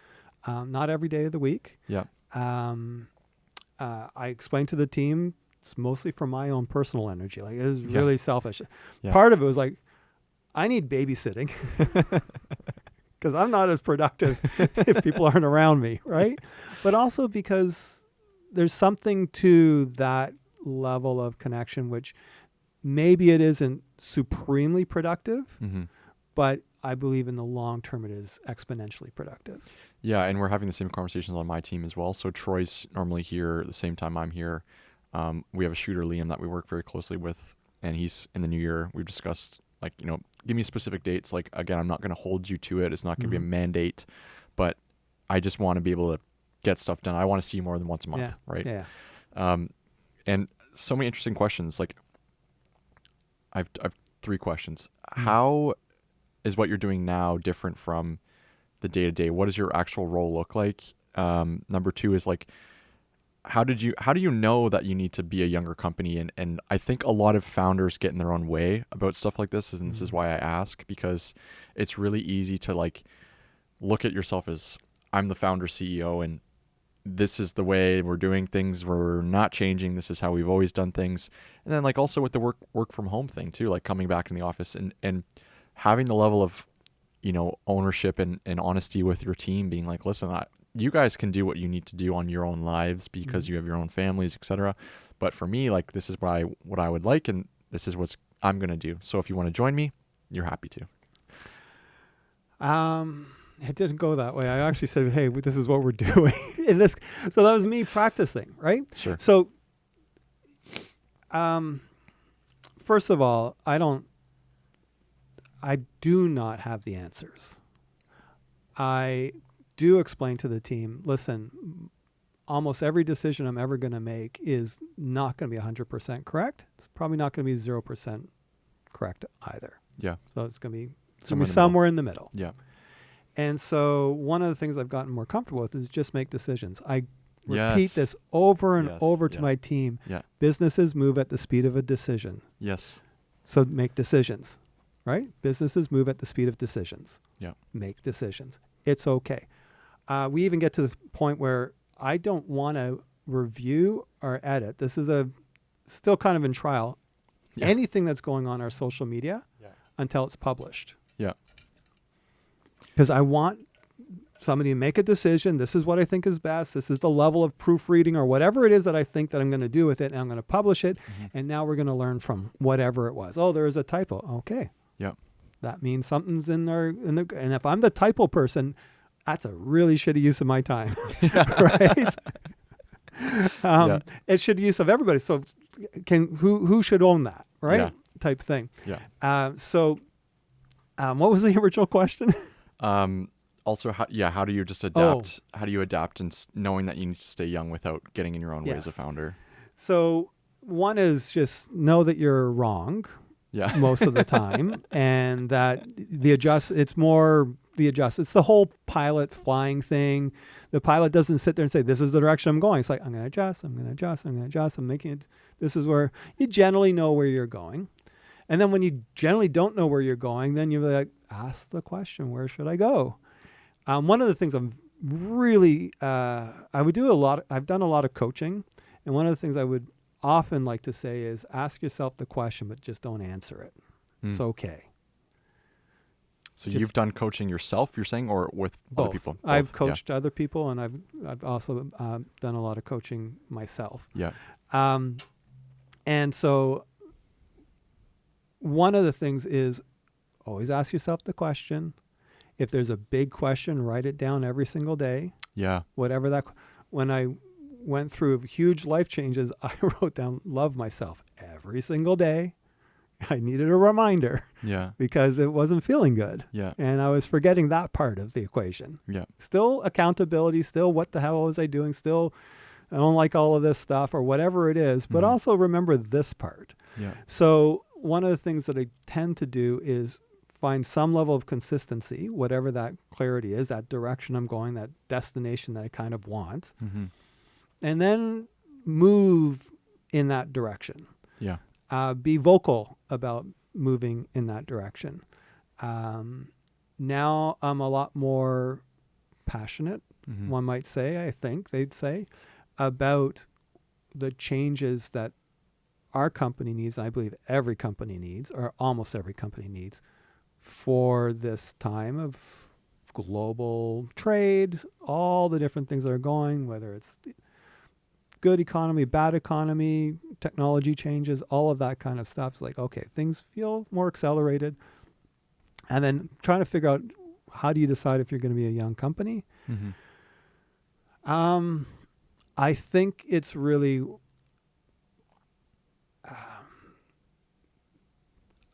Not every day of the week. Yeah. I explained to the team, it's mostly for my own personal energy. Like, it is really selfish. Yeah. Part of it was like, I need babysitting because I'm not as productive if people aren't around me, right? But also because there's something to that level of connection, which maybe it isn't supremely productive, but I believe in the long term it is exponentially productive. Yeah, and we're having the same conversations on my team as well. So Troy's normally here at the same time I'm here. We have a shooter, Liam, that we work very closely with, and he's in the new year. We've discussed, like, give me specific dates. Like, again, I'm not going to hold you to it. It's not going to be a mandate, but I just want to be able to get stuff done. I want to see you more than once a month, right? Yeah. And so many interesting questions. Like, I've 3 questions. How is what you're doing now different from the day-to-day? What does your actual role look like? Number 2 is like, how do you know that you need to be a younger company? And I think a lot of founders get in their own way about stuff like this. And this is why I ask, because it's really easy to like look at yourself as I'm the founder CEO and this is the way we're doing things. We're not changing. This is how we've always done things. And then like also with the work from home thing too, like coming back in the office and having the level of ownership and honesty with your team, being like, listen, you guys can do what you need to do on your own lives because you have your own families, etc. But for me, like, this is what I would like, and this is what I'm going to do. So if you want to join me, you're happy to. It didn't go that way. I actually said, hey, this is what we're doing in this. So that was me practicing, right? Sure. So, first of all, I do not have the answers. I do explain to the team, listen, almost every decision I'm ever going to make is not going to be 100% correct. It's probably not going to be 0% correct either. Yeah. So it's going to be Somewhere in the middle. Yeah. And so one of the things I've gotten more comfortable with is just make decisions. I repeat Yes. this over and Yes. over to Yeah. my team. Yeah. Businesses move at the speed of a decision. Yes. So make decisions, right? Businesses move at the speed of decisions. Yeah. Make decisions. It's okay. We even get to the point where I don't want to review or edit. This is still kind of in trial. Yeah. Anything that's going on our social media until it's published. Yeah. Because I want somebody to make a decision. This is what I think is best. This is the level of proofreading or whatever it is that I think that I'm going to do with it. And I'm going to publish it. Mm-hmm. And now we're going to learn from whatever it was. Oh, there is a typo. Okay. Yeah. That means something's in there. And if I'm the typo person, that's a really shitty use of my time. Right? It's shitty use of everybody. So who should own that? Right? Yeah. Type thing. Yeah. What was the original question? Also, how do you just adapt? How do you adapt and knowing that you need to stay young without getting in your own way as a founder? So one is just know that you're wrong most of the time, and that it's the whole pilot flying thing. The pilot doesn't sit there and say, this is the direction I'm going. It's like, I'm going to adjust, I'm going to adjust, I'm going to adjust. I'm making it. This is where you generally know where you're going. And then when you generally don't know where you're going, then you're like, ask the question, where should I go? One of the things I'm really, I've done a lot of coaching. And one of the things I would often like to say is ask yourself the question, but just don't answer it. It's okay. So you've done coaching yourself, you're saying, or with both. other people? Both. I've coached other people, and I've also done a lot of coaching myself. Yeah. And so one of the things is always ask yourself the question. If there's a big question, write it down every single day. Yeah. Whatever that. When I went through huge life changes, I wrote down love myself every single day. I needed a reminder. Yeah. Because it wasn't feeling good. Yeah. And I was forgetting that part of the equation. Yeah. Still accountability, still what the hell was I doing? Still, I don't like all of this stuff or whatever it is, but also remember this part. Yeah. So one of the things that I tend to do is find some level of consistency, whatever that clarity is, that direction I'm going, that destination that I kind of want, and then move in that direction. Yeah. Be vocal about moving in that direction. Now I'm a lot more passionate, one might say, I think they'd say, about the changes that our company needs, and I believe every company needs, or almost every company needs, for this time of global trade, all the different things that are going, whether it's good economy, bad economy, technology changes, all of that kind of stuff. It's like, okay, things feel more accelerated. And then trying to figure out, how do you decide if you're going to be a young company? I think it's really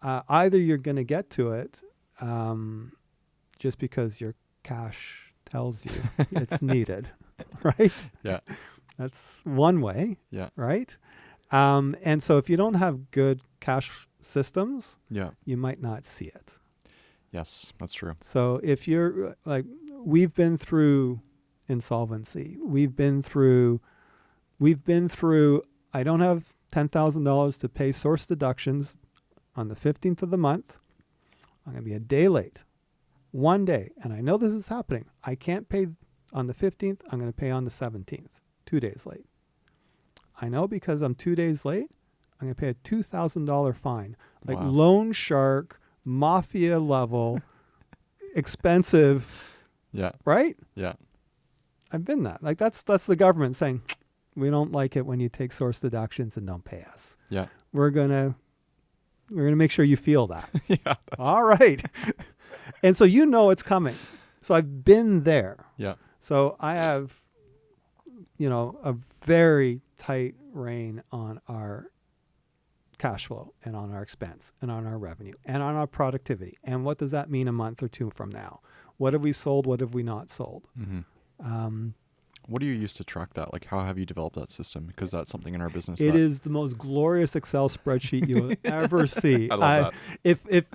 either you're going to get to it just because your cash tells you it's needed, right? Yeah. That's one way, right? And so if you don't have good cash systems, you might not see it. Yes, that's true. So if you're like, we've been through insolvency. We've been through, I don't have $10,000 to pay source deductions on the 15th of the month. I'm going to be a day late. One day. And I know this is happening. I can't pay on the 15th. I'm going to pay on the 17th. 2 days late. I know because I'm 2 days late, I'm going to pay a $2,000 fine. Like loan shark, mafia level. expensive, Yeah. right? Yeah. I've been that. Like that's the government saying, we don't like it when you take source deductions and don't pay us. Yeah. We're gonna make sure you feel that. Yeah. All right. And so it's coming. So I've been there. Yeah. So I have, a very tight rein on our cash flow and on our expense and on our revenue and on our productivity. And what does that mean a month or two from now? What have we sold? What have we not sold? Mm-hmm. What do you use to track that? Like, how have you developed that system? Because that's something in our business. It is the most glorious Excel spreadsheet you will ever see. I love that.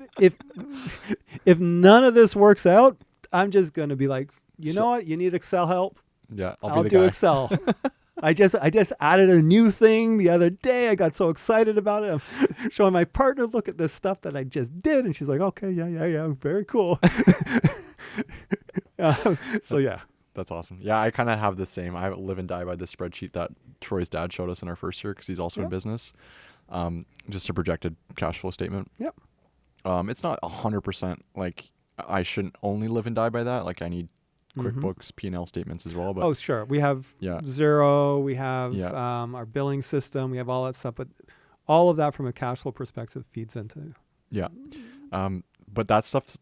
If none of this works out, I'm just going to be like, know what? You need Excel help? Yeah, I'll be the do guy. Excel. I just added a new thing the other day. I got so excited about it. I'm showing my partner, look at this stuff that I just did. And she's like, okay, yeah, very cool. So yeah. That's awesome. Yeah, I kind of have the same. I live and die by the spreadsheet that Troy's dad showed us in our first year because he's also in business. Just a projected cash flow statement. Yep. It's not 100% like I shouldn't only live and die by that. Like I need QuickBooks P&L statements as well. But sure. We have Xero. We have our billing system. We have all that stuff. But all of that from a cash flow perspective feeds into. Yeah. But that stuff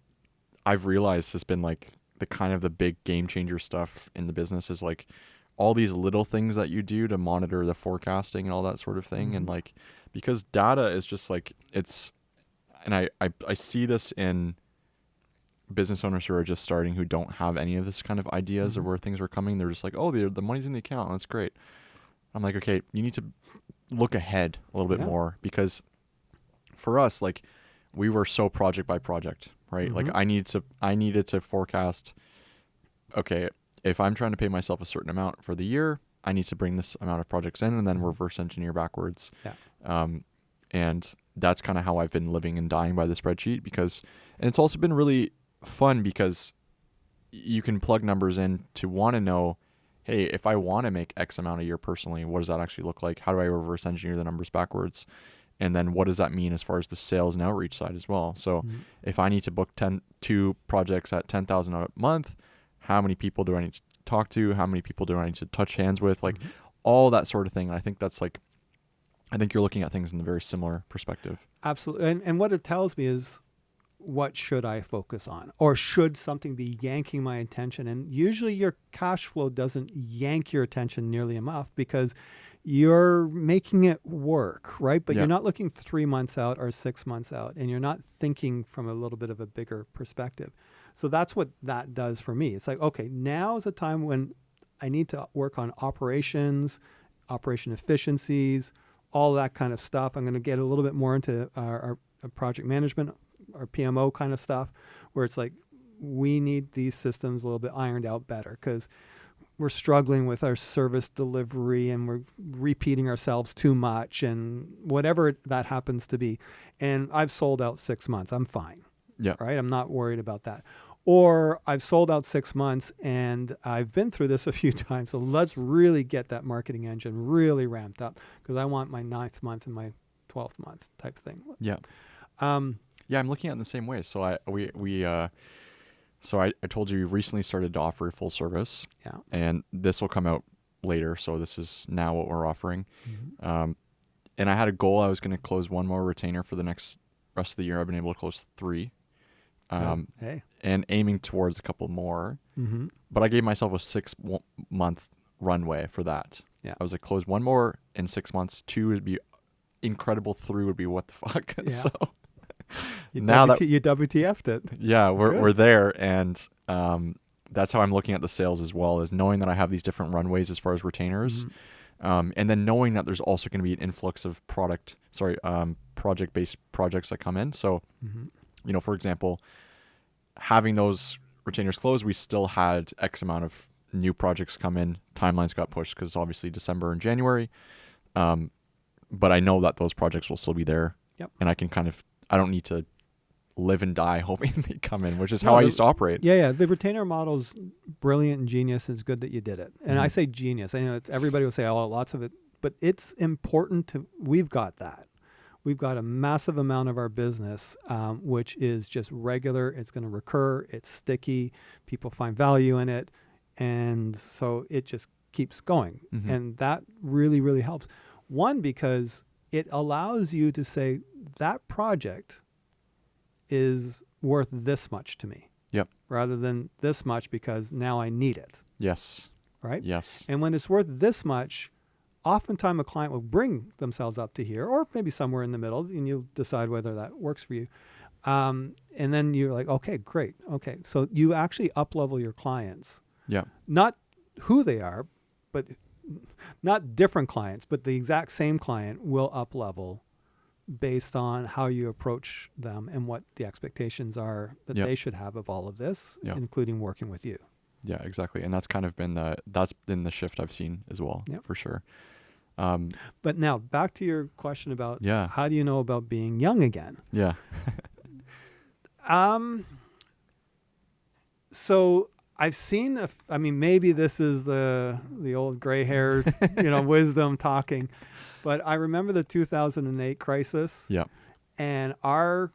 I've realized has been like the big game changer stuff in the business is like all these little things that you do to monitor the forecasting and all that sort of thing. And like, because data is just like, and I see this in business owners who are just starting, who don't have any of this kind of ideas of where things are coming. They're just like, oh, the money's in the account. That's great. I'm like, okay, you need to look ahead a little bit more, because for us, like we were so project by project, right? Like I needed to forecast, okay, if I'm trying to pay myself a certain amount for the year, I need to bring this amount of projects in and then reverse engineer backwards. Yeah. And that's kind of how I've been living and dying by the spreadsheet, and it's also been really fun because you can plug numbers in to want to know, hey, if I want to make X amount a year personally, what does that actually look like? How do I reverse engineer the numbers backwards? And then what does that mean as far as the sales and outreach side as well? So if I need to book 2 projects at $10,000 a month, how many people do I need to talk to? How many people do I need to touch hands with? Like all that sort of thing. And I think I think you're looking at things in a very similar perspective. Absolutely. And what it tells me is, what should I focus on? Or should something be yanking my attention? And usually your cash flow doesn't yank your attention nearly enough because you're making it work, right? But you're not looking 3 months out or 6 months out, and you're not thinking from a little bit of a bigger perspective. So that's what that does for me. It's like, okay, now is a time when I need to work on operations, operation efficiencies, all that kind of stuff. I'm going to get a little bit more into our project management, our PMO kind of stuff, where it's like we need these systems a little bit ironed out better because we're struggling with our service delivery and we're repeating ourselves too much and whatever that happens to be. And I've sold out 6 months. I'm fine. Yeah. Right. I'm not worried about that. Or I've sold out 6 months and I've been through this a few times. So let's really get that marketing engine really ramped up because I want my 9th month and my 12th month type thing. Yeah. Yeah, I'm looking at it in the same way. So I told you we recently started to offer full service. Yeah. And this will come out later. So this is now what we're offering. And I had a goal. I was going to close 1 more retainer for the rest of the year. I've been able to close 3. And aiming towards a couple more. But I gave myself a 6-month runway for that. Yeah. I was like, close 1 more in 6 months. 2 would be incredible. 3 would be what the fuck. Yeah. So you WTF'd it. Yeah, we're there, and that's how I'm looking at the sales as well, is knowing that I have these different runways as far as retainers, and then knowing that there's also going to be an influx of project-based projects that come in. So, for example, having those retainers closed, we still had X amount of new projects come in. Timelines got pushed because obviously December and January, but I know that those projects will still be there, and I don't need to live and die hoping they come in, which is how I used to operate. Yeah. The retainer model's brilliant and genius, and it's good that you did it. And I say genius. I know everybody will say, oh, lots of it, but it's important we've got that. we've got a massive amount of our business, which is just regular. It's going to recur. It's sticky. People find value in it. And so it just keeps going. Mm-hmm. And that really, really helps. One, because it allows you to say that project is worth this much to me. Yep. Rather than this much because now I need it. Yes. Right? Yes. And when it's worth this much, oftentimes a client will bring themselves up to here, or maybe somewhere in the middle, and you'll decide whether that works for you. And then you're like, okay, great. Okay. So you actually up-level your clients. Yeah. Not who they are, but not different clients, but the exact same client will up-level based on how you approach them and what the expectations are that Yep. they should have of all of this, Yep. including working with you. Yeah, exactly. And that's kind of been the shift I've seen as well, Yep. for sure. But now back to your question about Yeah. how do you know about being young again? Yeah. So I've seen, maybe this is the old gray hairs, wisdom talking, but I remember the 2008 crisis. Yeah. And our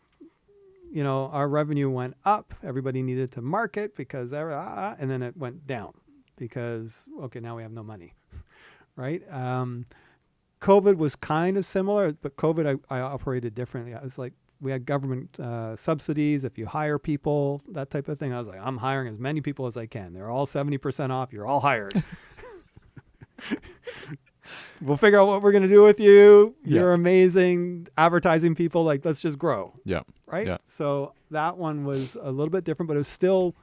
revenue went up. Everybody needed to market because, and then it went down because, okay, now we have no money, right? COVID was kind of similar, but COVID, I operated differently. I was like, we had government subsidies. If you hire people, that type of thing. I was like, I'm hiring as many people as I can. They're all 70% off. You're all hired. We'll figure out what we're going to do with you. Yeah. You're amazing. Advertising people, like, let's just grow. Yeah. Right? Yeah. So that one was a little bit different, but it was still,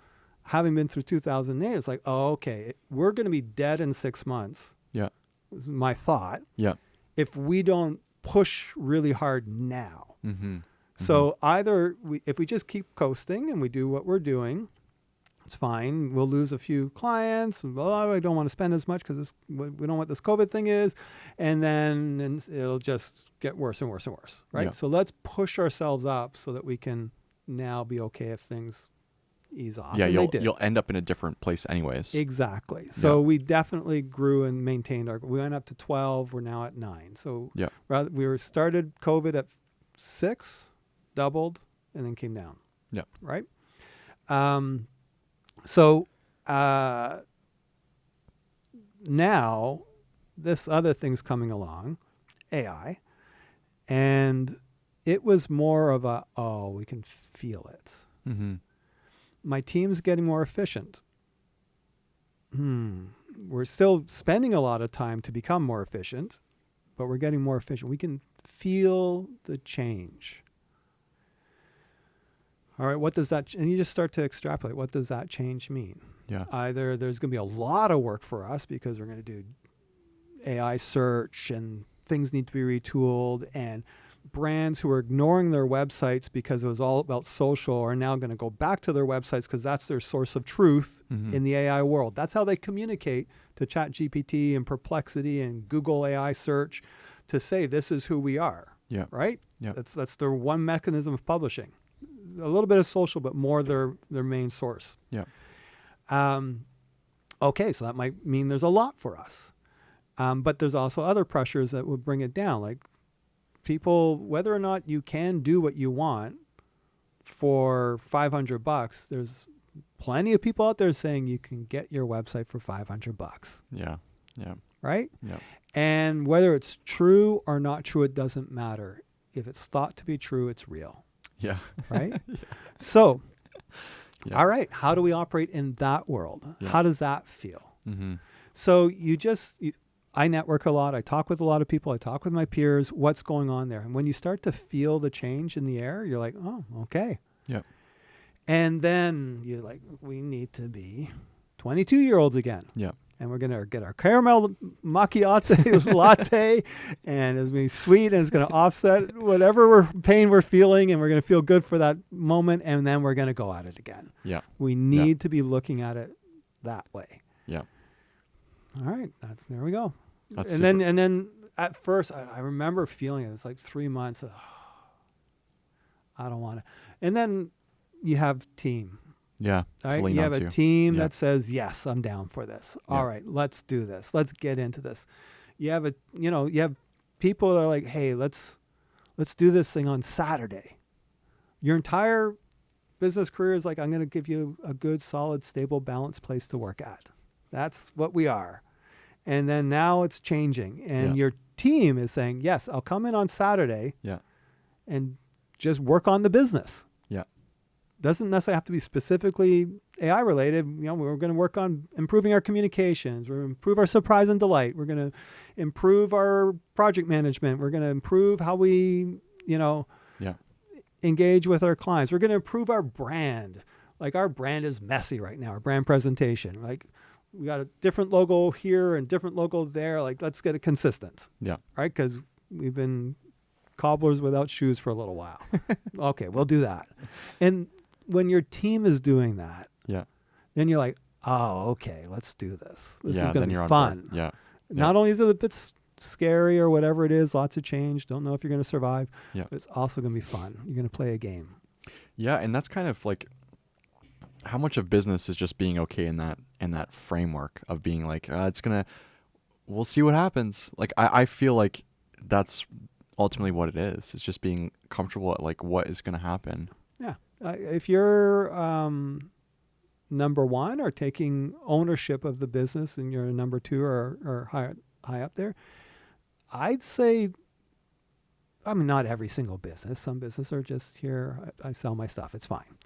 having been through 2008, it's like, oh, okay, we're going to be dead in 6 months. Yeah. Was my thought. Yeah. If we don't push really hard now. Mm-hmm. So either if we just keep coasting and we do what we're doing, it's fine. We'll lose a few clients. Well, I don't want to spend as much because we don't know what this COVID thing is. And then it'll just get worse and worse and worse, right? Yeah. So let's push ourselves up so that we can now be okay if things ease off. Yeah, And you'll end up in a different place anyways. Exactly. So we definitely grew and maintained we went up to 12. We're now at 9. So Yeah. we started COVID at 6, doubled, and then came down. Yeah. Right? So now this other thing's coming along, AI, and it was more of we can feel it. Mm-hmm. My team's getting more efficient. We're still spending a lot of time to become more efficient, but we're getting more efficient. We can feel the change. All right, what does that, and you just start to extrapolate, what does that change mean? Yeah. Either there's going to be a lot of work for us because we're going to do AI search and things need to be retooled, and brands who are ignoring their websites because it was all about social are now going to go back to their websites because that's their source of truth in the AI world. That's how they communicate to ChatGPT and Perplexity and Google AI search to say this is who we are. Yeah. Right? Yeah. That's their one mechanism of publishing. A little bit of social, but more their main source. Yeah. Okay, so that might mean there's a lot for us. But there's also other pressures that would bring it down, like people, whether or not you can do what you want for $500, there's plenty of people out there saying you can get your website for $500. Yeah. Yeah. Right? Yeah. And whether it's true or not true, it doesn't matter. If it's thought to be true, it's real. Yeah. Right? So, Yeah. all right, how do we operate in that world? Yeah. How does that feel? Mm-hmm. So I network a lot. I talk with a lot of people. I talk with my peers. What's going on there? And when you start to feel the change in the air, you're like, oh, okay. Yeah. And then you're like, we need to be 22-year-olds again. Yeah. And we're going to get our caramel macchiato latte, and it's going to be sweet, and it's going to offset whatever pain we're feeling, and we're going to feel good for that moment, and then we're going to go at it again. Yeah. We need to be looking at it that way. Yeah. All right, there we go. That's and then at first I remember feeling it. It's like 3 months of, I don't want to. And then you have team. Yeah. Right? To lean You have onto. a team Yeah. that says, yes, I'm down for this. Yeah. All right, let's do this. Let's get into this. You have you have people that are like, hey, let's let's do this thing on Saturday. Your entire business career is like, I'm going to give you a good, solid, stable, balanced place to work at. That's what we are. And then now it's changing. And your team is saying, yes, I'll come in on Saturday and just work on the business. Yeah. Doesn't necessarily have to be specifically AI related. We're going to work on improving our communications. We're going to improve our surprise and delight. We're going to improve our project management. We're going to improve how we, engage with our clients. We're going to improve our brand. Like our brand is messy right now, our brand presentation. Like we got a different logo here and different logos there. Like let's get it consistent. Yeah. Right? Because we've been cobblers without shoes for a little while. Okay, we'll do that. And when your team is doing that, then you're like, oh, okay, let's do this. This is going to be fun. Yeah. Not only is it a bit scary or whatever it is, lots of change, don't know if you're going to survive, but it's also going to be fun. You're going to play a game. Yeah, and that's kind of like how much of business is just being okay in that framework of being like, we'll see what happens. Like I feel like that's ultimately what it is. It's just being comfortable at like what is going to happen. Yeah. If you're number one or taking ownership of the business and you're number two or high up there, I'd say, not every single business. Some businesses are just here, I sell my stuff, it's fine.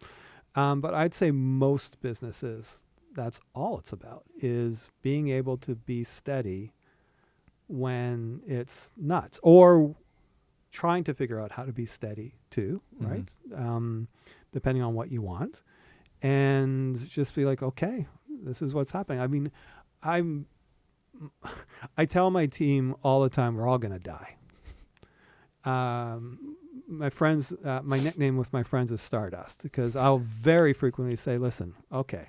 But I'd say most businesses, that's all it's about, is being able to be steady when it's nuts, or trying to figure out how to be steady too, right? Depending on what you want. And just be like, okay, this is what's happening. I tell my team all the time, we're all going to die. My friends, my nickname with my friends is Stardust, because I'll very frequently say, listen, okay.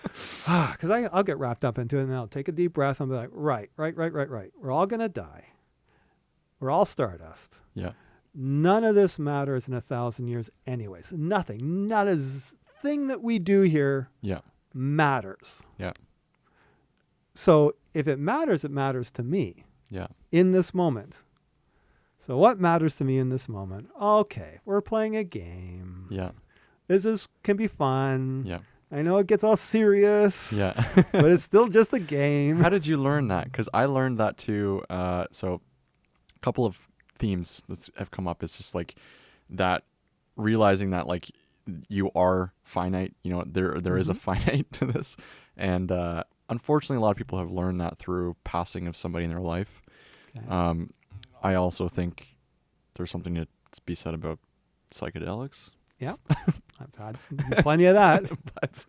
Because I'll get wrapped up into it, and then I'll take a deep breath and be like, right. We're all going to die. We're all Stardust. Yeah. None of this matters in 1,000 years anyways. Nothing. Not a thing that we do here matters. Yeah. So if it matters to me in this moment. So what matters to me in this moment? Okay, we're playing a game. Yeah. This can be fun. Yeah. I know it gets all serious. Yeah. But it's still just a game. How did you learn that? Because I learned that too. So a couple of themes that have come up. It's just like that, realizing that like you are finite. There is a finite to this. And unfortunately, a lot of people have learned that through passing of somebody in their life. Okay. I also think there's something to be said about psychedelics. Yeah, I've had plenty of that. But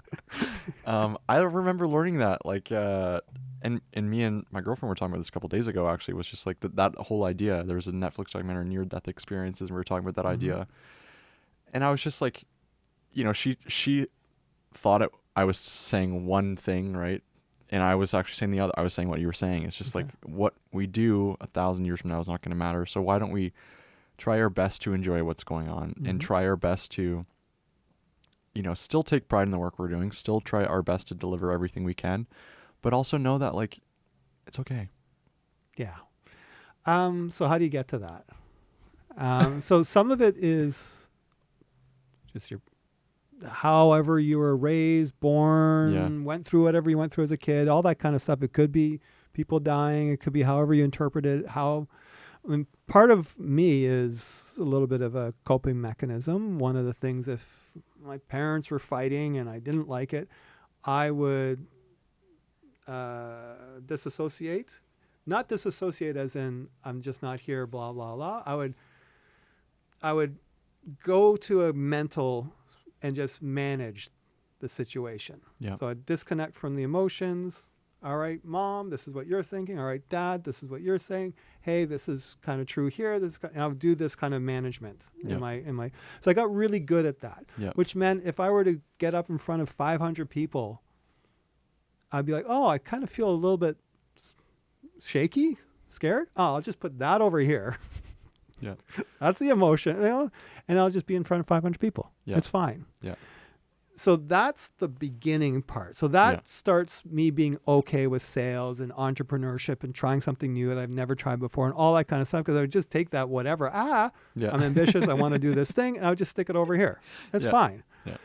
I remember learning that, like, and me and my girlfriend were talking about this a couple of days ago. Actually, was just like that whole idea. There was a Netflix documentary, near-death experiences, and we were talking about that idea. And I was just like, she thought I was saying one thing, right? And I was actually saying the other. I was saying what you were saying. It's just like what we do 1,000 years from now is not going to matter. So why don't we try our best to enjoy what's going on and try our best to, still take pride in the work we're doing, still try our best to deliver everything we can, but also know that like it's okay. Yeah. So how do you get to that? So some of it is just however you were raised, born, went through whatever you went through as a kid, all that kind of stuff. It could be people dying. It could be however you interpret it. Part of me is a little bit of a coping mechanism. One of the things, if my parents were fighting and I didn't like it, I would disassociate. Not disassociate as in I'm just not here, blah, blah, blah. I would go to a mental and just manage the situation. Yeah. So I disconnect from the emotions. All right, Mom, this is what you're thinking. All right, Dad, this is what you're saying. Hey, this is kind of true here. And I'll do this kind of management in my. So I got really good at that, which meant if I were to get up in front of 500 people, I'd be like, oh, I kind of feel a little bit shaky, scared. Oh, I'll just put that over here. Yeah, that's the emotion, and I'll just be in front of 500 people. Yeah. It's fine. Yeah. So that's the beginning part. So that Yeah. starts me being okay with sales and entrepreneurship and trying something new that I've never tried before and all that kind of stuff. Because I would just take that whatever. Yeah. I'm ambitious. I want to do this thing, and I would just stick it over here. That's Yeah. fine. Yeah.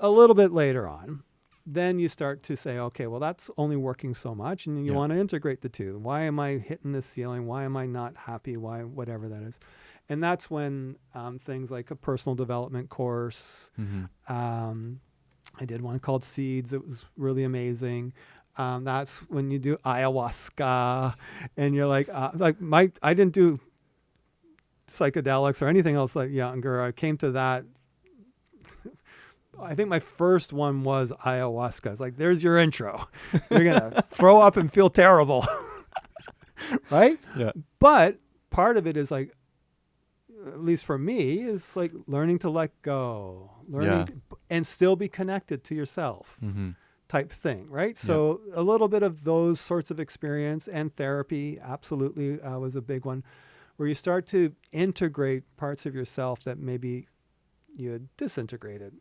A little bit later on, then you start to say, okay, well, that's only working so much, and you Yeah. want to integrate the two. Why am I hitting this ceiling? Why am I not happy? Why, whatever that is. And that's when things like a personal development course. I did one called Seeds. It was really amazing. That's when you do ayahuasca, and you're like I didn't do psychedelics or anything else like younger. I came to that. I think my first one was ayahuasca. It's like, there's your intro. You're going to throw up and feel terrible. Right? Yeah. But part of it is like, at least for me, is like learning to let go, and still be connected to yourself type thing. Right? So a little bit of those sorts of experience, and therapy absolutely was a big one, where you start to integrate parts of yourself that maybe you had disintegrated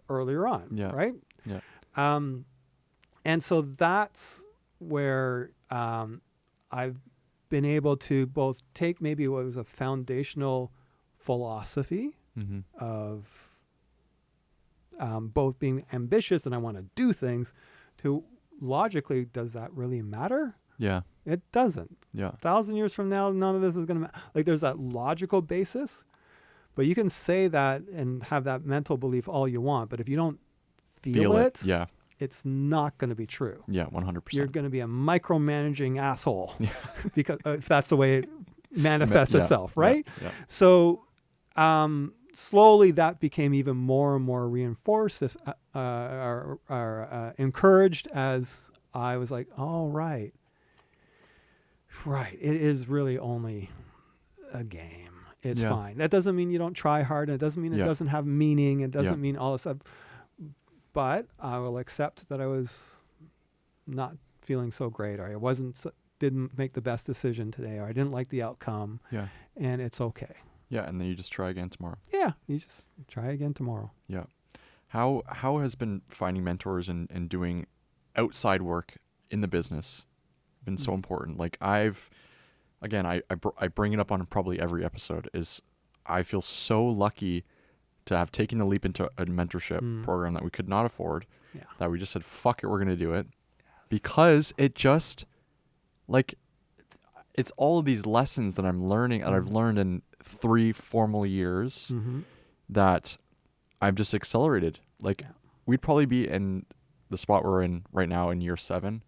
earlier on, right? Yeah. And so that's where I've been able to both take maybe what was a foundational philosophy of both being ambitious and I want to do things, to logically, does that really matter? Yeah. It doesn't. Yeah. 1,000 years from now, none of this is going to matter. Like, there's that logical basis. But you can say that and have that mental belief all you want, but if you don't feel it, it's not going to be true. Yeah, 100%. You're going to be a micromanaging asshole because if that's the way it manifests itself, right? Yeah. So slowly that became even more and more reinforced or encouraged as I was like, oh, right. It is really only a game. It's fine. That doesn't mean you don't try hard. And it doesn't mean it doesn't have meaning. It doesn't mean all this stuff. But I will accept that I was not feeling so great, or I didn't make the best decision today, or I didn't like the outcome. Yeah. And it's okay. Yeah, and then you just try again tomorrow. Yeah, you just try again tomorrow. Yeah. How has been finding mentors and doing outside work in the business been so important? Like I bring it up on probably every episode, is I feel so lucky to have taken the leap into a mentorship program that we could not afford, that we just said, fuck it, we're going to do it. Because it just, like, it's all of these lessons that I'm learning, that I've learned in 3 formal years that I've just accelerated. Like, we'd probably be in the spot we're in right now in year 7,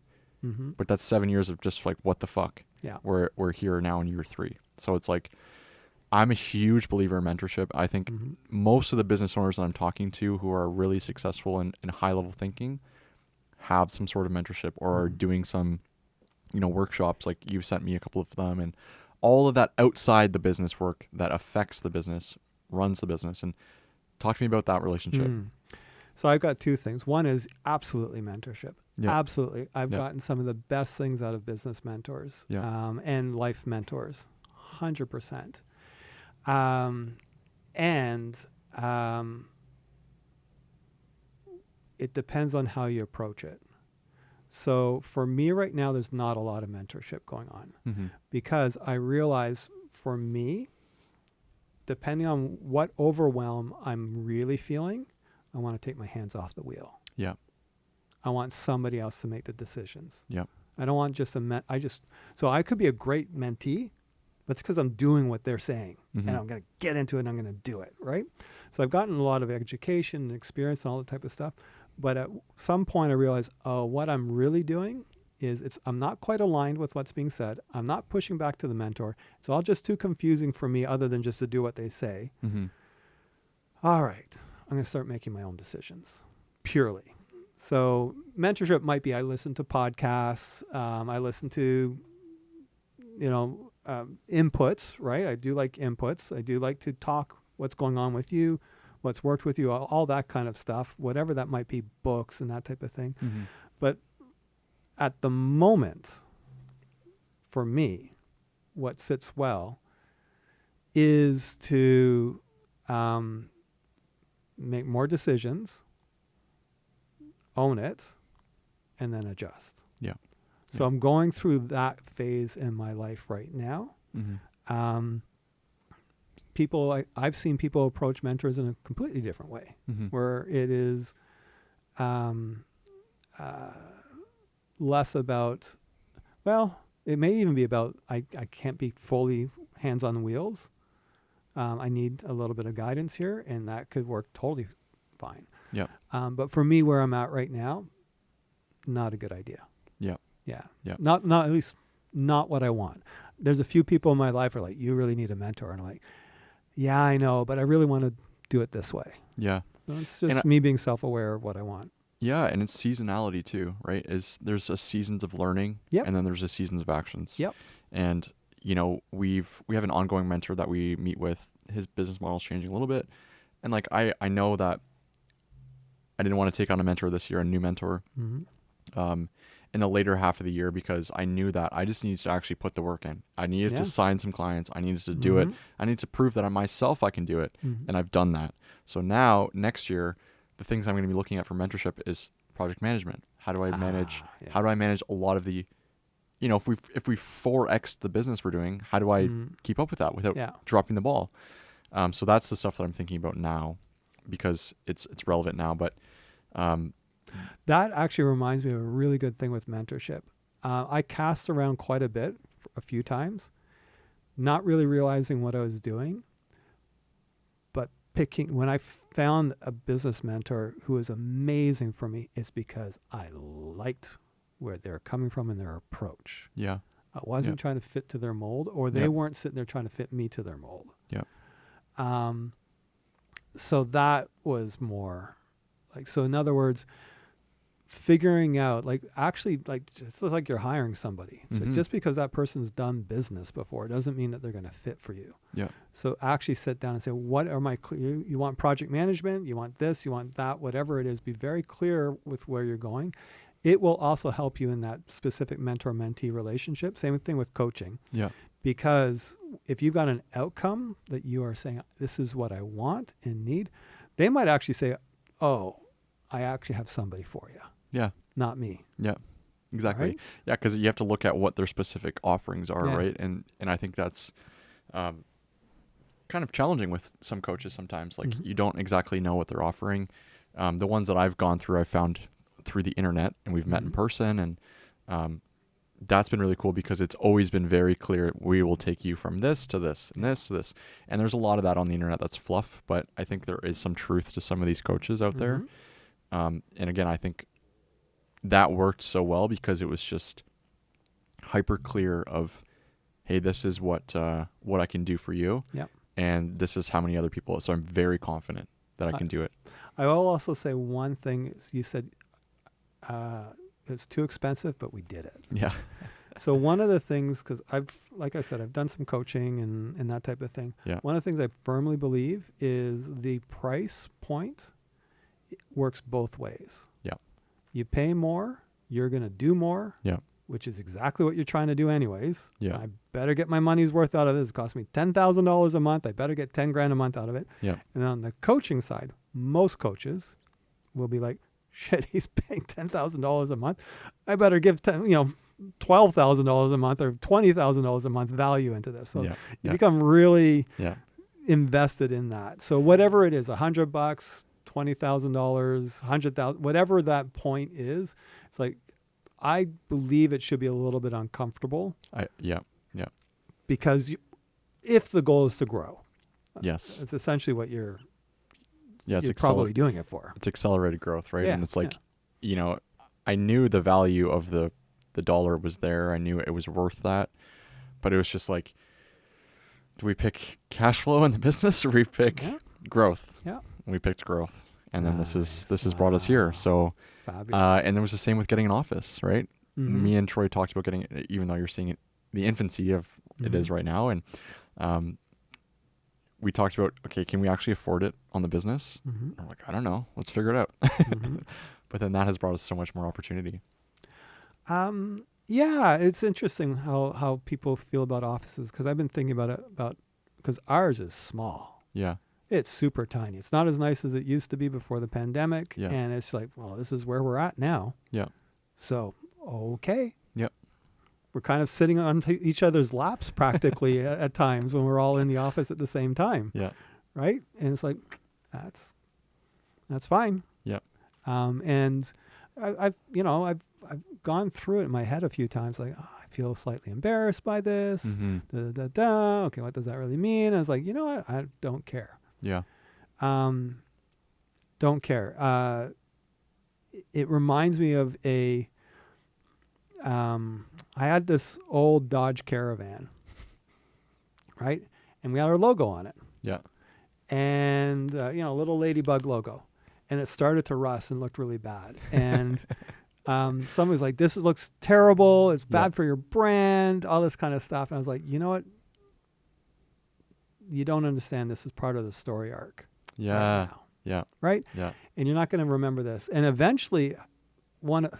but that's 7 years of just like, what the fuck? Yeah. We're here now in year 3. So it's like, I'm a huge believer in mentorship. I think most of the business owners that I'm talking to who are really successful in high level thinking have some sort of mentorship, or are doing some, workshops. Like you've sent me a couple of them, and all of that outside the business work that affects the business, runs the business. And talk to me about that relationship. So I've got 2 things. One is absolutely mentorship. Yeah. Absolutely. I've gotten some of the best things out of business mentors and life mentors, 100%. It depends on how you approach it. So for me right now, there's not a lot of mentorship going on because I realize for me, depending on what overwhelm I'm really feeling, I want to take my hands off the wheel. Yeah. I want somebody else to make the decisions. Yeah. I don't want just so I could be a great mentee, but it's because I'm doing what they're saying and I'm going to get into it and I'm going to do it. Right. So I've gotten a lot of education and experience and all that type of stuff. But at some point I realized, what I'm really doing is I'm not quite aligned with what's being said. I'm not pushing back to the mentor. It's all just too confusing for me other than just to do what they say. All right. I'm going to start making my own decisions purely. So mentorship might be, I listen to podcasts. I listen to, inputs, right? I do like inputs. I do like to talk what's going on with you, what's worked with you, all that kind of stuff, whatever that might be, books and that type of thing. But at the moment, for me, what sits well is to make more decisions own it, and then adjust. Yeah. So I'm going through that phase in my life right now. Mm-hmm. I've seen people approach mentors in a completely different way, Mm-hmm. where it is less about, well, it may even be about, I can't be fully hands on wheels. I need a little bit of guidance here, and that could work totally fine. Yeah. But for me, where I'm at right now, not a good idea. Yeah. Yeah. Yeah. Not at least not what I want. There's a few people in my life who are like, you really need a mentor. And I'm like, yeah, I know, but I really want to do it this way. Yeah. So it's just me being self-aware of what I want. Yeah, and it's seasonality too, right? There's a seasons of learning, Yep. and then there's a seasons of actions. Yep. And we have an ongoing mentor that we meet with. His business model is changing a little bit, and like I know that I didn't want to take on a mentor this year, a new mentor, in the later half of the year, because I knew that I just needed to actually put the work in. I needed to sign some clients. I needed to do it. I need to prove that I myself I can do it, and I've done that. So now next year, the things I'm going to be looking at for mentorship is project management. How do I manage? How do I manage a lot of the, if we 4x the business we're doing, how do I keep up with that without dropping the ball? So that's the stuff that I'm thinking about now, because it's relevant now. But that actually reminds me of a really good thing with mentorship. I cast around quite a bit, a few times, not really realizing what I was doing, but when I found a business mentor who was amazing for me, it's because I liked where they're coming from and their approach. Yeah. I wasn't trying to fit to their mold, or they weren't sitting there trying to fit me to their mold. Yeah. So that was more like, so in other words, figuring out, just like you're hiring somebody. So just because that person's done business before doesn't mean that they're going to fit for you. Yeah. So actually sit down and say, what are my, you want project management, you want this, you want that, whatever it is, be very clear with where you're going. It will also help you in that specific mentor-mentee relationship. Same thing with coaching. Yeah. Because if you've got an outcome that you are saying, this is what I want and need, they might actually say, oh, I actually have somebody for you. Yeah. Not me. Yeah, exactly. Right? Yeah, because you have to look at what their specific offerings are, right? And I think that's kind of challenging with some coaches sometimes. Like you don't exactly know what they're offering. The ones that I've gone through, I found through the internet, and we've met in person, and that's been really cool because it's always been very clear. We will take you from this to this and this to this. And there's a lot of that on the internet that's fluff, but I think there is some truth to some of these coaches out there. And again, I think that worked so well because it was just hyper clear of, hey, this is what I can do for you. Yep. And this is how many other people. So I'm very confident that I can do it. I will also say one thing is, you said it's too expensive, but we did it. Yeah. So one of the things, because like I said, I've done some coaching and that type of thing. Yeah. One of the things I firmly believe is the price point works both ways. Yeah. You pay more, you're going to do more. Yeah. Which is exactly what you're trying to do anyways. Yeah. I better get my money's worth out of this. It costs me $10,000 a month. I better get 10 grand a month out of it. Yeah. And on the coaching side, most coaches will be like, shit, he's paying $10,000 a month. I better give $12,000 a month or $20,000 a month value into this. So you become really invested in that. So whatever it is, $100, $20,000, $100,000, whatever that point is, it's like, I believe it should be a little bit uncomfortable. Because if the goal is to grow, yes, it's essentially what you're it's probably doing it for. It's accelerated growth, right? Yeah, and it's like, I knew the value of the dollar was there. I knew it was worth that, but it was just like, do we pick cash flow in the business or we pick growth? Yeah, and we picked growth, and then this has brought us here. So. And it was the same with getting an office, right? Me and Troy talked about getting it, even though you're seeing it, the infancy of it is right now. And we talked about, okay, can we actually afford it on the business? I'm like, I don't know. Let's figure it out. But then that has brought us so much more opportunity. Yeah, it's interesting how people feel about offices, because I've been thinking about it, because ours is small. Yeah. It's super tiny. It's not as nice as it used to be before the pandemic. Yeah. And it's like, well, this is where we're at now. Yeah. So, okay. Yep. We're kind of sitting on each other's laps practically at times when we're all in the office at the same time. Yeah. Right. And it's like, that's fine. Yeah. And I've gone through it in my head a few times. Like, oh, I feel slightly embarrassed by this. Mm-hmm. Okay. What does that really mean? I was like, you know what? I don't care. Yeah. Don't care. It reminds me of I had this old Dodge Caravan, right? And we had our logo on it. Yeah. And, a little ladybug logo. And it started to rust and looked really bad. And somebody was like, this looks terrible. It's bad for your brand, all this kind of stuff. And I was like, you know what? You don't understand. This is part of the story arc. Yeah. Right now, Yeah. right? Yeah. And you're not going to remember this. And eventually and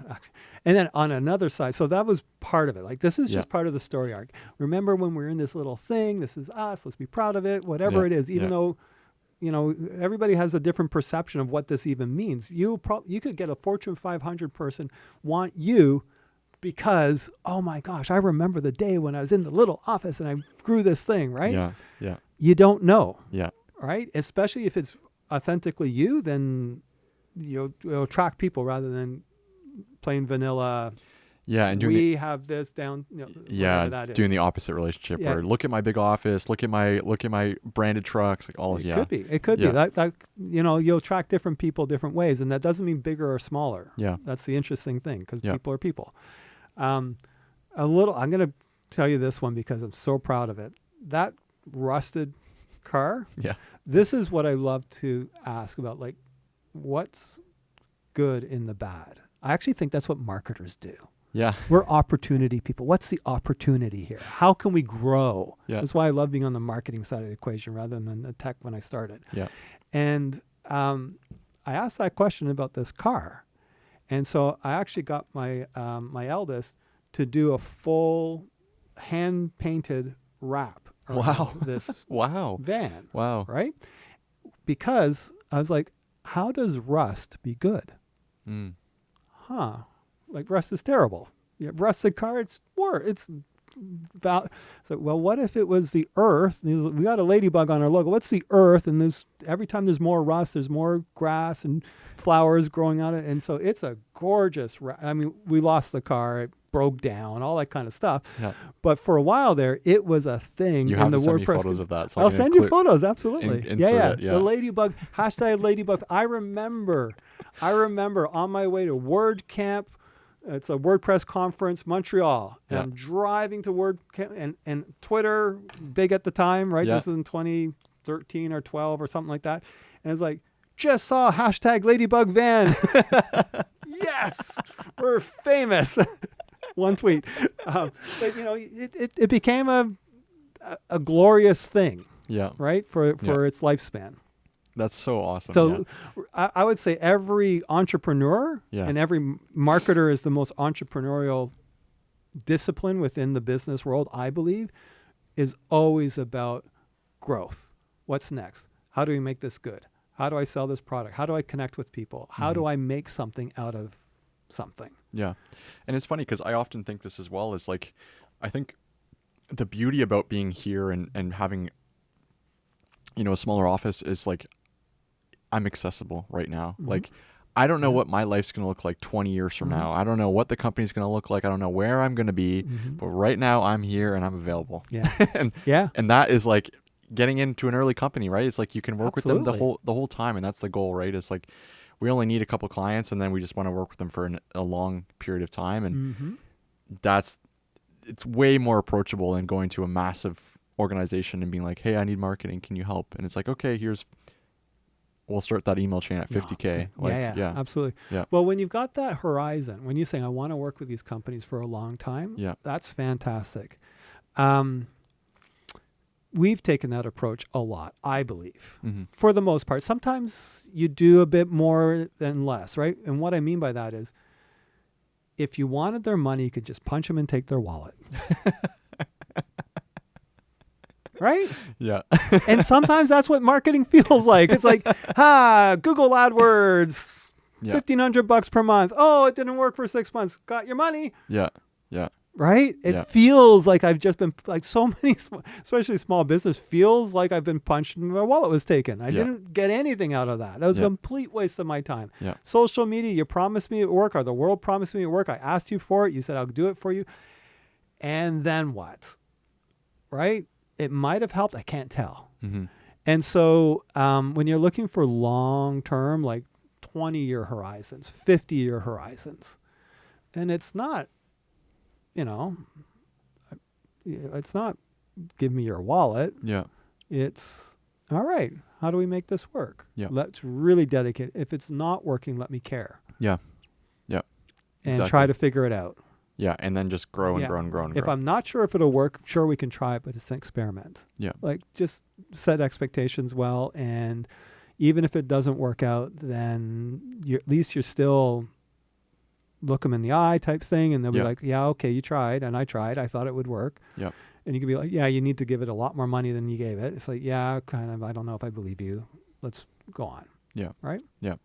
then on another side, so that was part of it. Like, this is just part of the story arc. Remember when we're in this little thing, this is us, let's be proud of it, whatever it is, even though, everybody has a different perception of what this even means. You could get a Fortune 500 person want you because, oh my gosh, I remember the day when I was in the little office and I grew this thing, right? Yeah. Yeah. You don't know. Yeah. Right? Especially if it's authentically you, then you'll attract people rather than plain vanilla. Yeah, and we have this down. That doing is. the opposite relationship Yeah. where look at my big office, look at my branded trucks, like all. It could be that you'll attract different people different ways, and that doesn't mean bigger or smaller. Yeah, that's the interesting thing because people are people. I'm going to tell you this one because I'm so proud of it. That rusted car. Yeah. This is what I love to ask about, like, what's good in the bad. I actually think that's what marketers do. Yeah. We're opportunity people. What's the opportunity here? How can we grow? Yeah. That's why I love being on the marketing side of the equation rather than the tech when I started. Yeah. And I asked that question about this car. And so I actually got my eldest to do a full hand-painted wrap around this van. Wow. Right? Because I was like, how does rust be good? Like, rust is terrible. You have rusted car, it's so, well, what if it was the earth? We got a ladybug on our logo. What's the earth? And every time there's more rust, there's more grass and flowers growing out of it. And so it's a gorgeous, we lost the car. It broke down, all that kind of stuff. Yeah. But for a while there, it was a thing. You have in the to send me WordPress photos of that. So I'll send you photos, absolutely. Yeah. The ladybug, #ladybug. I remember on my way to WordCamp. It's a WordPress conference, Montreal. And I'm driving to WordCamp and Twitter, big at the time, right? This is in 2013 or 12 or something like that. And it's like, just saw #ladybug van. Yes, we're famous. One tweet. But, it became a glorious thing. Yeah. Right? For its lifespan. That's so awesome. So I would say every entrepreneur and every marketer is the most entrepreneurial discipline within the business world, I believe, is always about growth. What's next? How do we make this good? How do I sell this product? How do I connect with people? How do I make something out of something? Yeah. And it's funny because I often think this as well is like, I think the beauty about being here and having, a smaller office is like, I'm accessible right now. Mm-hmm. Like, I don't know what my life's going to look like 20 years from now. I don't know what the company's going to look like. I don't know where I'm going to be, but right now I'm here and I'm available. Yeah. and that is like getting into an early company, right? It's like you can work with them the whole time. And that's the goal, right? It's like, we only need a couple clients and then we just want to work with them for a long period of time. And it's way more approachable than going to a massive organization and being like, hey, I need marketing. Can you help? And it's like, okay, we'll start that email chain at 50K. Yeah, absolutely. Yeah. Well, when you've got that horizon, when you're saying, I want to work with these companies for a long time, that's fantastic. We've taken that approach a lot, I believe, for the most part. Sometimes you do a bit more than less, right? And what I mean by that is, if you wanted their money, you could just punch them and take their wallet. right? Yeah. And sometimes that's what marketing feels like. It's like, Google AdWords, Yeah. $1,500 per month. Oh, it didn't work for 6 months. Got your money. Yeah. Yeah. Right? It Yeah. feels like I've just been, like so many, especially small business, feels like I've been punched and my wallet was taken. I Yeah. didn't get anything out of that. That was a Yeah. complete waste of my time. Yeah. Social media, you promised me at work, or the world promised me at work. I asked you for it. You said, I'll do it for you. And then what? Right? It might have helped. I can't tell. Mm-hmm. And so when you're looking for long-term, like 20-year horizons, 50-year horizons, and it's not, it's not give me your wallet. Yeah. It's, all right, how do we make this work? Yeah. Let's really dedicate. If it's not working, let me care. Yeah. Yeah. And Exactly. try to figure it out. Yeah. And then just grow and Yeah. grow and grow and If grow. I'm not sure if it'll work, sure, we can try it, but it's an experiment. Yeah. Like, just set expectations well, and even if it doesn't work out, then at least you're still look them in the eye type thing, and they'll be Yeah. like, yeah, okay, you tried, and I tried. I thought it would work. Yep. And you can be like, yeah, you need to give it a lot more money than you gave it. It's like, yeah, kind of, I don't know if I believe you. Let's go on. Yeah. Right? Yeah.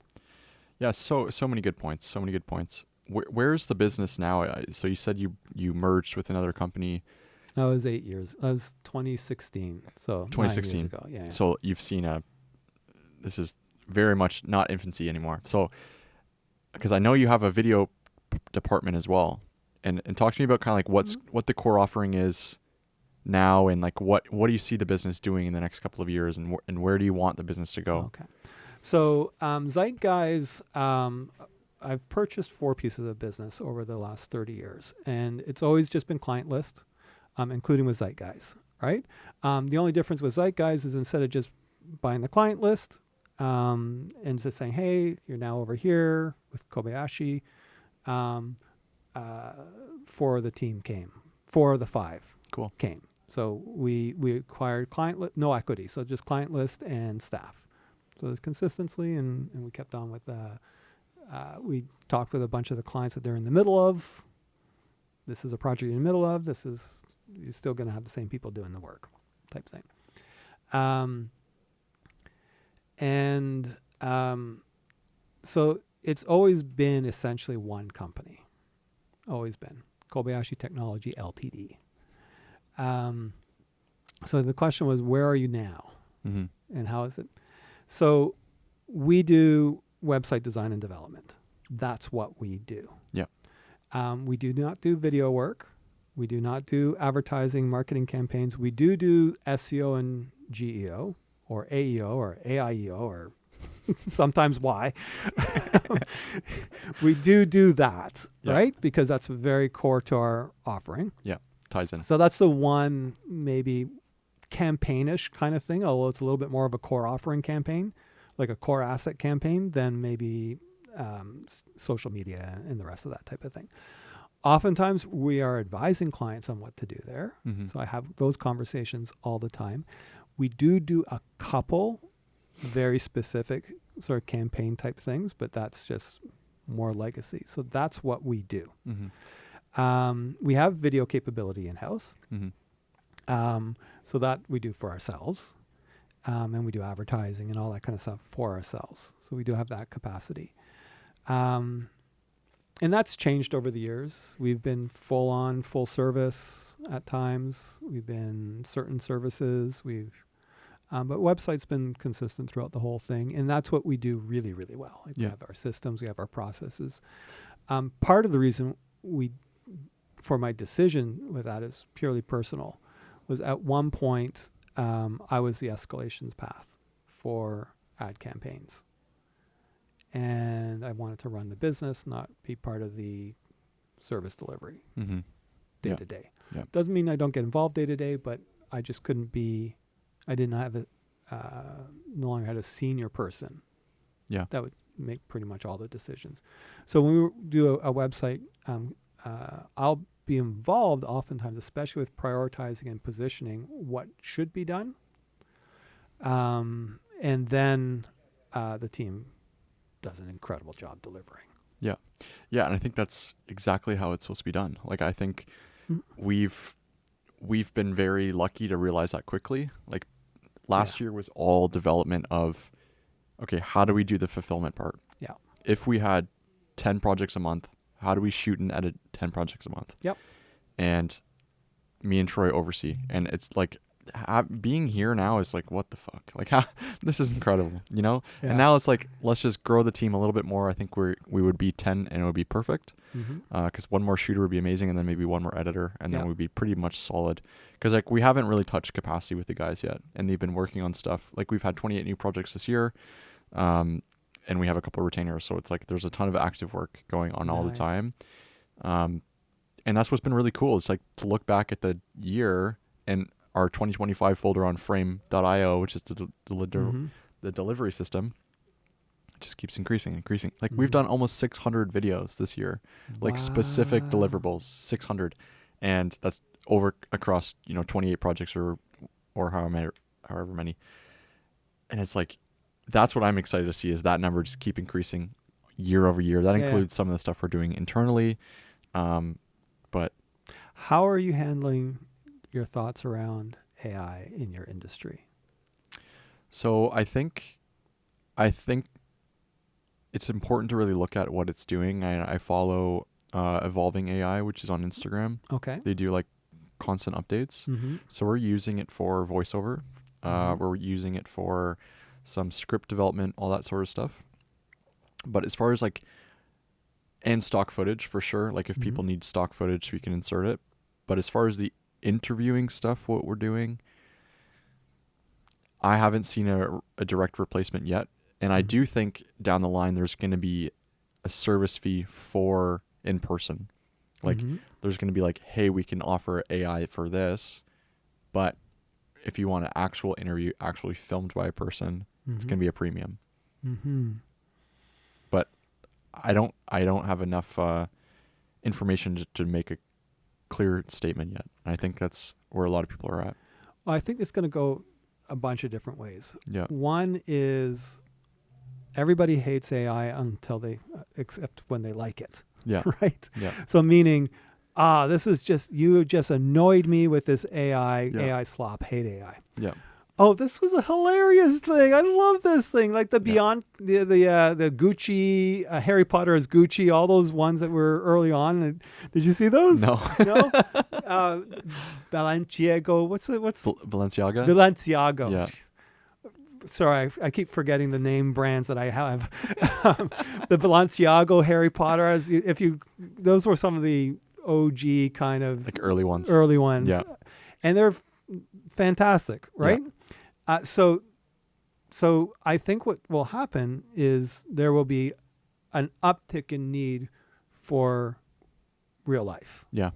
Yeah. So many good points. So many good points. Where's the business now? So you said you merged with another company. That was 8 years. That was 2016. So 2016. 9 years ago. Yeah. So you've seen this is very much not infancy anymore. So, because I know you have a video department as well, and talk to me about kind of like what the core offering is now, and like what do you see the business doing in the next couple of years, and where do you want the business to go? Okay. So Zeitgeist, I've purchased 4 pieces of business over the last 30 years, and it's always just been client list, including with Zeitgeist, right? The only difference with Zeitgeist is instead of just buying the client list and just saying, hey, you're now over here with Kobayashi, 4 of the team came. 4 of the 5 Cool. came. So we acquired no equity, so just client list and staff. So there's consistency, and we kept on with we talked with a bunch of the clients that they're in the middle of. This is a project you're in the middle of. You're still going to have the same people doing the work type thing. So it's always been essentially one company. Always been. Kobayashi Technology Ltd. So the question was, where are you now? Mm-hmm. And how is it? So we do website design and development. That's what we do. Yeah. We do not do video work. We do not do advertising, marketing campaigns. We do SEO and GEO, or AEO, or AIEO, or sometimes Y. We do that, Yeah. right? Because that's very core to our offering. Yeah. Ties in. So that's the one maybe campaignish kind of thing, although it's a little bit more of a core offering campaign, like a core asset campaign, than maybe social media and the rest of that type of thing. Oftentimes we are advising clients on what to do there. Mm-hmm. So I have those conversations all the time. We do a couple very specific sort of campaign type things, but that's just more legacy. So that's what we do. Mm-hmm. We have video capability in-house. Mm-hmm. So that we do for ourselves. And we do advertising and all that kind of stuff for ourselves. So we do have that capacity. And that's changed over the years. We've been full service at times. We've been certain services. But website's been consistent throughout the whole thing. And that's what we do really, really well. Like, Yeah. we have our systems, we have our processes. Part of the reason for my decision with that is purely personal. Was at one point, I was the escalations path for ad campaigns. And I wanted to run the business, not be part of the service delivery Mm-hmm. day to day. Yeah. Doesn't mean I don't get involved day to day, but I just couldn't be, I didn't have no longer had a senior person. Yeah. That would make pretty much all the decisions. So when we do a website, I'll be involved oftentimes, especially with prioritizing and positioning what should be done. And then the team does an incredible job delivering. Yeah. Yeah. And I think that's exactly how it's supposed to be done. Like, I think we've we've been very lucky to realize that quickly. Like last year was all development of, okay, how do we do the fulfillment part? Yeah. If we had 10 projects a month, how do we shoot and edit 10 projects a month? Yep. And me and Troy oversee. And it's like being here now is like, what the fuck? Like, this is incredible, you know? Yeah. And now it's like, let's just grow the team a little bit more. I think we would be 10 and it would be perfect. Because one more shooter would be amazing, and then maybe one more editor, and then we'd be pretty much solid. Because like we haven't really touched capacity with the guys yet, and they've been working on stuff. Like we've had 28 new projects this year, and we have a couple of retainers, so it's like there's a ton of active work going on all the time. And that's what's been really cool. It's like to look back at the year and our 2025 folder on frame.io, which is the delivery system. Just keeps increasing. Like we've done almost 600 videos this year, like specific deliverables, 600, and that's over across 28 projects or however many. And it's like, that's what I'm excited to see, is that number just keep increasing year over year. That includes some of the stuff we're doing internally, but how are you handling your thoughts around AI in your industry? So I think it's important to really look at what it's doing. I follow Evolving AI, which is on Instagram. Okay. They do like constant updates. So we're using it for voiceover. We're using it for some script development, all that sort of stuff. But as far as like, and stock footage for sure. Like if people need stock footage, we can insert it. But as far as the interviewing stuff, what we're doing, I haven't seen a direct replacement yet. And I do think down the line, there's going to be a service fee for in person. Like there's going to be like, hey, we can offer AI for this, but if you want an actual interview actually filmed by a person, it's going to be a premium. But I don't have enough information to make a clear statement yet. I think that's where a lot of people are at. Well, I think it's going to go a bunch of different ways. Yeah. One is everybody hates AI until except when they like it. Yeah. Right? Yeah. So meaning, this is you just annoyed me with this AI slop, hate AI. Yeah. Oh, this was a hilarious thing. I love this thing. Like the Beyond, the Gucci, Harry Potter as Gucci, all those ones that were early on. Did you see those? No. No? Balenciaga. What's Balenciaga? Balenciaga. Yeah. Sorry, I keep forgetting the name brands that I have. The Balenciaga, Harry Potter. Those were some of the OG kind of like early ones. Yeah. And they're fantastic, right? Yeah. So I think what will happen is there will be an uptick in need for real life. Yeah.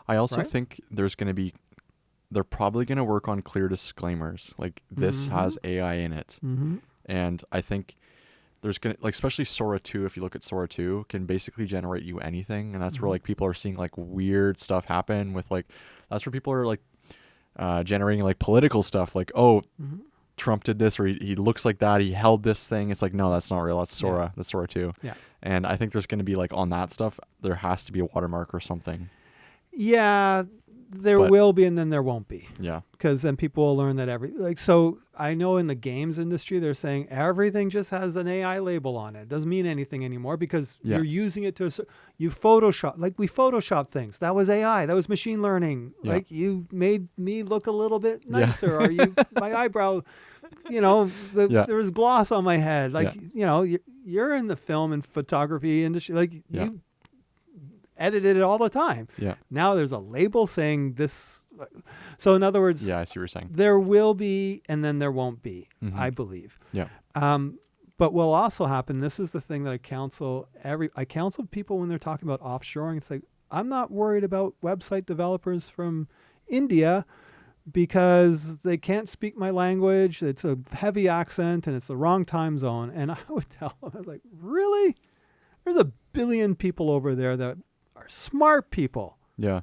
I also think they're probably going to work on clear disclaimers. Like this has AI in it. And I think there's going to, like, especially Sora 2, if you look at Sora 2, can basically generate you anything. And that's where like people are seeing like weird stuff happen with like, that's where people are like generating like political stuff. Like, Trump did this, or he looks like that. He held this thing. It's like, no, that's not real. That's Sora. That's Sora 2. Yeah. And I think there's going to be like on that stuff, there has to be a watermark or something. Yeah, there will be, and then there won't be. Yeah. Because then people will learn that so I know in the games industry, they're saying everything just has an AI label on it. It doesn't mean anything anymore because you're using it you Photoshop, like we Photoshop things. That was AI. That was machine learning. Yeah. Like you made me look a little bit nicer, or my eyebrow, there was gloss on my head. Like, you're in the film and photography industry. Like you edited it all the time. Yeah. Now there's a label saying this. So in other words, yeah, I see what you're saying. There will be, and then there won't be, I believe. Yeah. But what will also happen, this is the thing that I counsel people when they're talking about offshoring. It's like, I'm not worried about website developers from India because they can't speak my language. It's a heavy accent and it's the wrong time zone. And I would tell them, I was like, really? There's 1 billion people over there that are smart people. Yeah.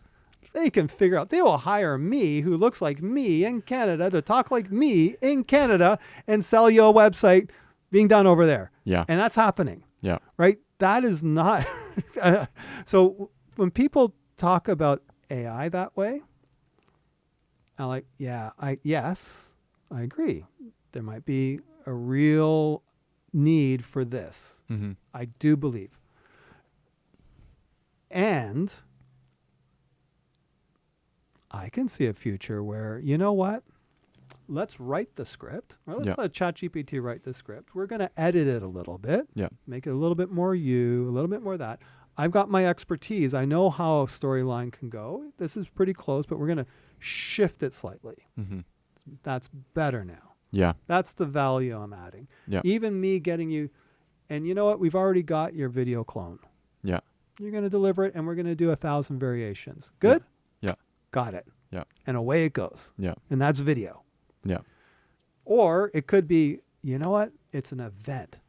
They can figure out, they will hire me, who looks like me in Canada, to talk like me in Canada and sell you a website being done over there. Yeah. And that's happening. Yeah. Right? That is not. So when people talk about AI that way, Yes, I agree. There might be a real need for this. Mm-hmm. I do believe. And I can see a future where, you know what? Let's write the script. Or let's Yeah. let ChatGPT write the script. We're going to edit it a little bit. Yeah. Make it a little bit more you, a little bit more that. I've got my expertise. I know how a storyline can go. This is pretty close, but we're going to shift it slightly. Mm-hmm. That's better now. Yeah. That's the value I'm adding. Yeah. Even me getting you, and you know what? We've already got your video clone. Yeah. You're going to deliver it, and we're going to do 1,000 variations. Good? Yeah. Got it. Yeah. And away it goes. Yeah. And that's video. Yeah. Or it could be, you know what? It's an event.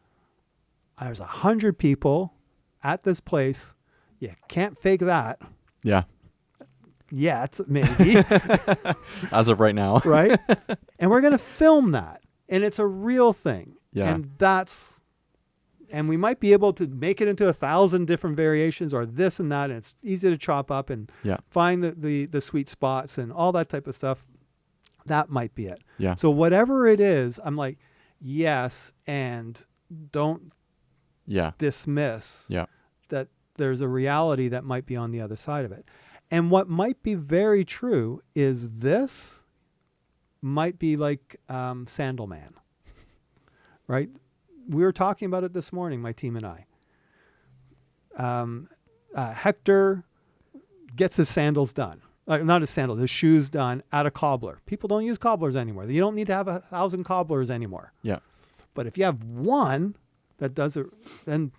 There's 100 people at this place. You can't fake that. Yeah. Yet, maybe. As of right now. Right? And we're going to film that. And it's a real thing. Yeah. And we might be able to make it into 1,000 different variations or this and that. And it's easy to chop up and Yeah. find the sweet spots and all that type of stuff. That might be it. Yeah. So whatever it is, I'm like, yes, and don't Yeah. dismiss Yeah. that there's a reality that might be on the other side of it. And what might be very true is this might be like Sandalman, right? We were talking about it this morning, my team and I. Hector gets his sandals done. Not his sandals, his shoes done at a cobbler. People don't use cobblers anymore. You don't need to have 1,000 cobblers anymore. Yeah. But if you have one that does it, then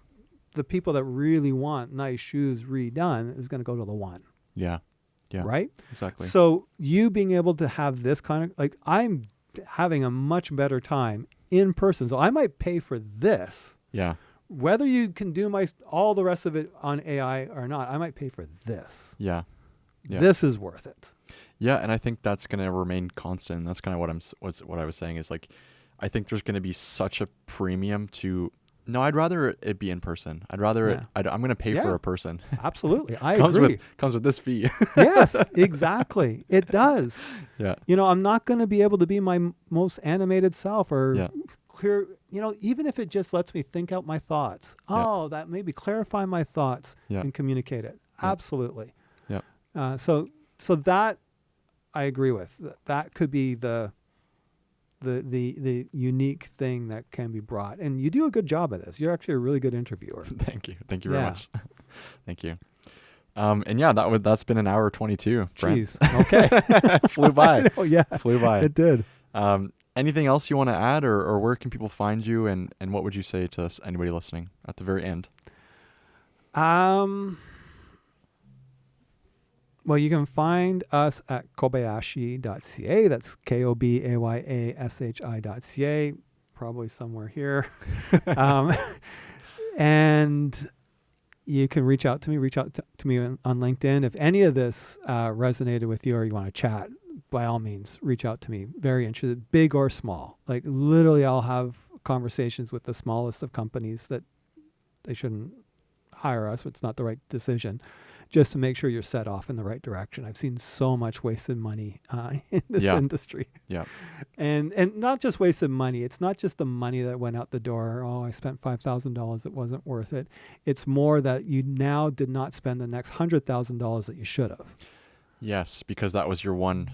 the people that really want nice shoes redone is going to go to the one. Yeah. Yeah. Right? Exactly. So you being able to have this kind of, like, I'm having a much better time in person. So I might pay for this. Yeah. Whether you can do all the rest of it on AI or not, I might pay for this. Yeah. Yeah. This is worth it. Yeah, and I think that's going to remain constant. That's kind of what I was saying is like, I think there's going to be such a premium to. No, I'd rather it be in person. I'd rather I'm going to pay for a person. Absolutely, I comes agree. Comes with this fee. Yes, exactly. It does. Yeah. You know, I'm not going to be able to be my most animated self or clear. You know, even if it just lets me think out my thoughts. Oh, that maybe clarify my thoughts and communicate it. Yeah. Absolutely. Yeah. So that I agree with. That could be the unique thing that can be brought. And you do a good job at this. You're actually a really good interviewer. Thank you. Thank you very much. Thank you. And yeah, that's been an hour 22. Jeez. Okay. Flew by. Oh yeah. Flew by. It did. Anything else you want to add, or where can people find you, and what would you say to anybody listening at the very end? Well, you can find us at kobayashi.ca. That's KOBAYASHI.ca. Probably somewhere here. And you can reach out to me. Reach out to me on LinkedIn. If any of this resonated with you or you want to chat, by all means, reach out to me. Very interested, big or small. Like literally, I'll have conversations with the smallest of companies that they shouldn't hire us. It's not the right decision. Just to make sure you're set off in the right direction. I've seen so much wasted money in this industry. Yeah. And not just wasted money. It's not just the money that went out the door. Oh, I spent $5,000. It wasn't worth it. It's more that you now did not spend the next $100,000 that you should have. Yes, because that was your one.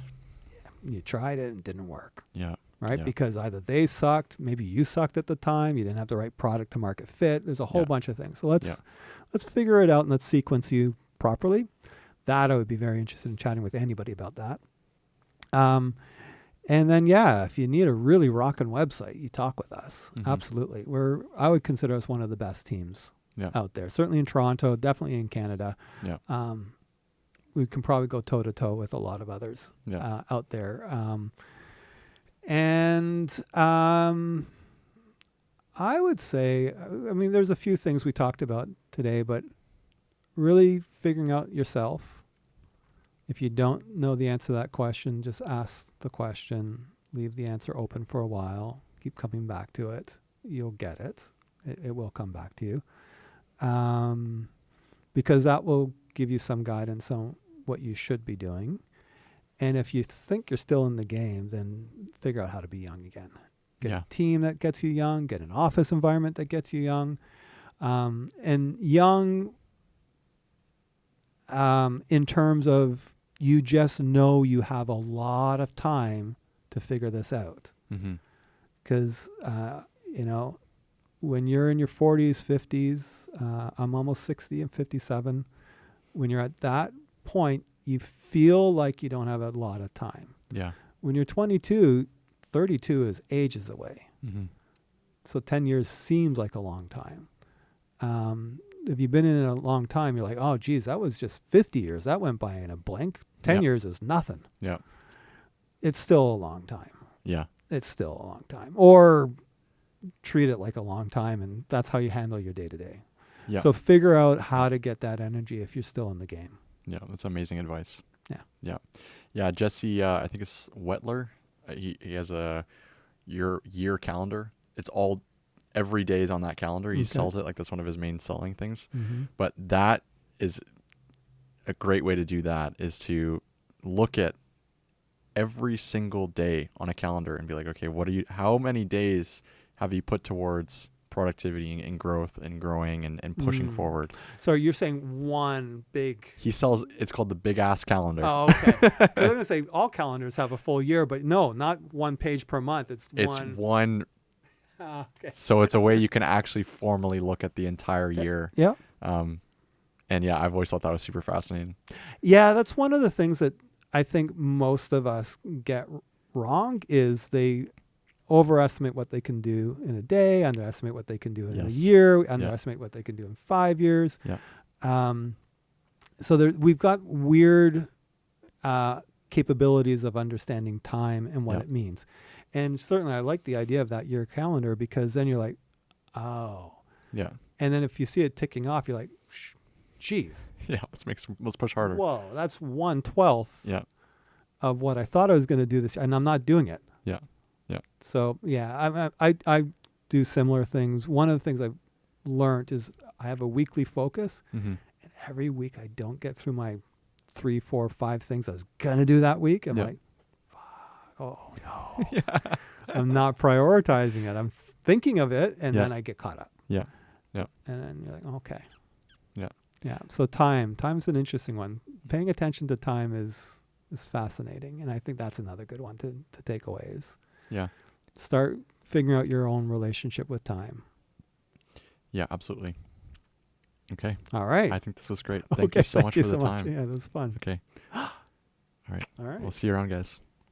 You tried it and it didn't work. Yeah. Right? Yeah. Because either they sucked, maybe you sucked at the time, you didn't have the right product to market fit. There's a whole bunch of things. So let's figure it out and let's sequence you properly. That I would be very interested in chatting with anybody about that. And then if you need a really rockin' website, you talk with us. Mm-hmm. Absolutely. I would consider us one of the best teams out there. Certainly in Toronto, definitely in Canada. Yeah. We can probably go toe to toe with a lot of others out there. I would say, I mean, there's a few things we talked about today, but really figuring out yourself. If you don't know the answer to that question, just ask the question, leave the answer open for a while, keep coming back to it. You'll get it. It will come back to you. Because that will give you some guidance on what you should be doing. And if you think you're still in the game, then figure out how to be young again. Get Yeah. a team that gets you young, get an office environment that gets you young. And young in terms of you just know you have a lot of time to figure this out. Mm-hmm. Because, when you're in your 40s, 50s, I'm almost 60, I'm 57. When you're at that point, you feel like you don't have a lot of time. Yeah. When you're 22, 32 is ages away. Mm-hmm. So 10 years seems like a long time. If you've been in it a long time, you're like, oh, geez, that was just 50 years. That went by in a blink. 10 years is nothing. Yeah. It's still a long time. Yeah. It's still a long time. Or treat it like a long time, and that's how you handle your day-to-day. Yeah. So figure out how to get that energy if you're still in the game. Yeah. That's amazing advice. Yeah. Yeah. Yeah. Jesse, I think it's Wetler. He has a year calendar. It's all every day is on that calendar. He sells it. Like that's one of his main selling things. Mm-hmm. But that is a great way to do that, is to look at every single day on a calendar and be like, okay, how many days have you put towards productivity and growth and growing and pushing forward? So you're saying one big... He sells, it's called the Big Ass Calendar. Oh, okay. I was going to say all calendars have a full year, but no, not one page per month. It's one. Okay. So it's a way you can actually formally look at the entire year. Yeah. And yeah, I've always thought that was super fascinating. Yeah, that's one of the things that I think most of us get wrong is they overestimate what they can do in a day, underestimate what they can do in a year, underestimate what they can do in 5 years. Yeah. So we've got weird capabilities of understanding time and what it means. And certainly I like the idea of that year calendar, because then you're like, oh. Yeah. And then if you see it ticking off, you're like, geez. Yeah, let's push harder. Whoa, that's 1/12 Yeah. of what I thought I was going to do this, and I'm not doing it. Yeah. Yeah. So yeah, I do similar things. One of the things I've learned is I have a weekly focus, Mm-hmm. and every week I don't get through my 3, 4, 5 things I was gonna do that week. I'm like, fuck, oh no, I'm not prioritizing it. I'm thinking of it, and then I get caught up. Yeah. Yeah. And then you're like, okay. Yeah. Yeah. So time's an interesting one. Paying attention to time is fascinating, and I think that's another good one to take away is start figuring out your own relationship with time. Yeah, absolutely. Okay. All right. I think this was great. Thank you so much for the time. Yeah, that was fun. Okay. All right. All right. We'll see you around, guys.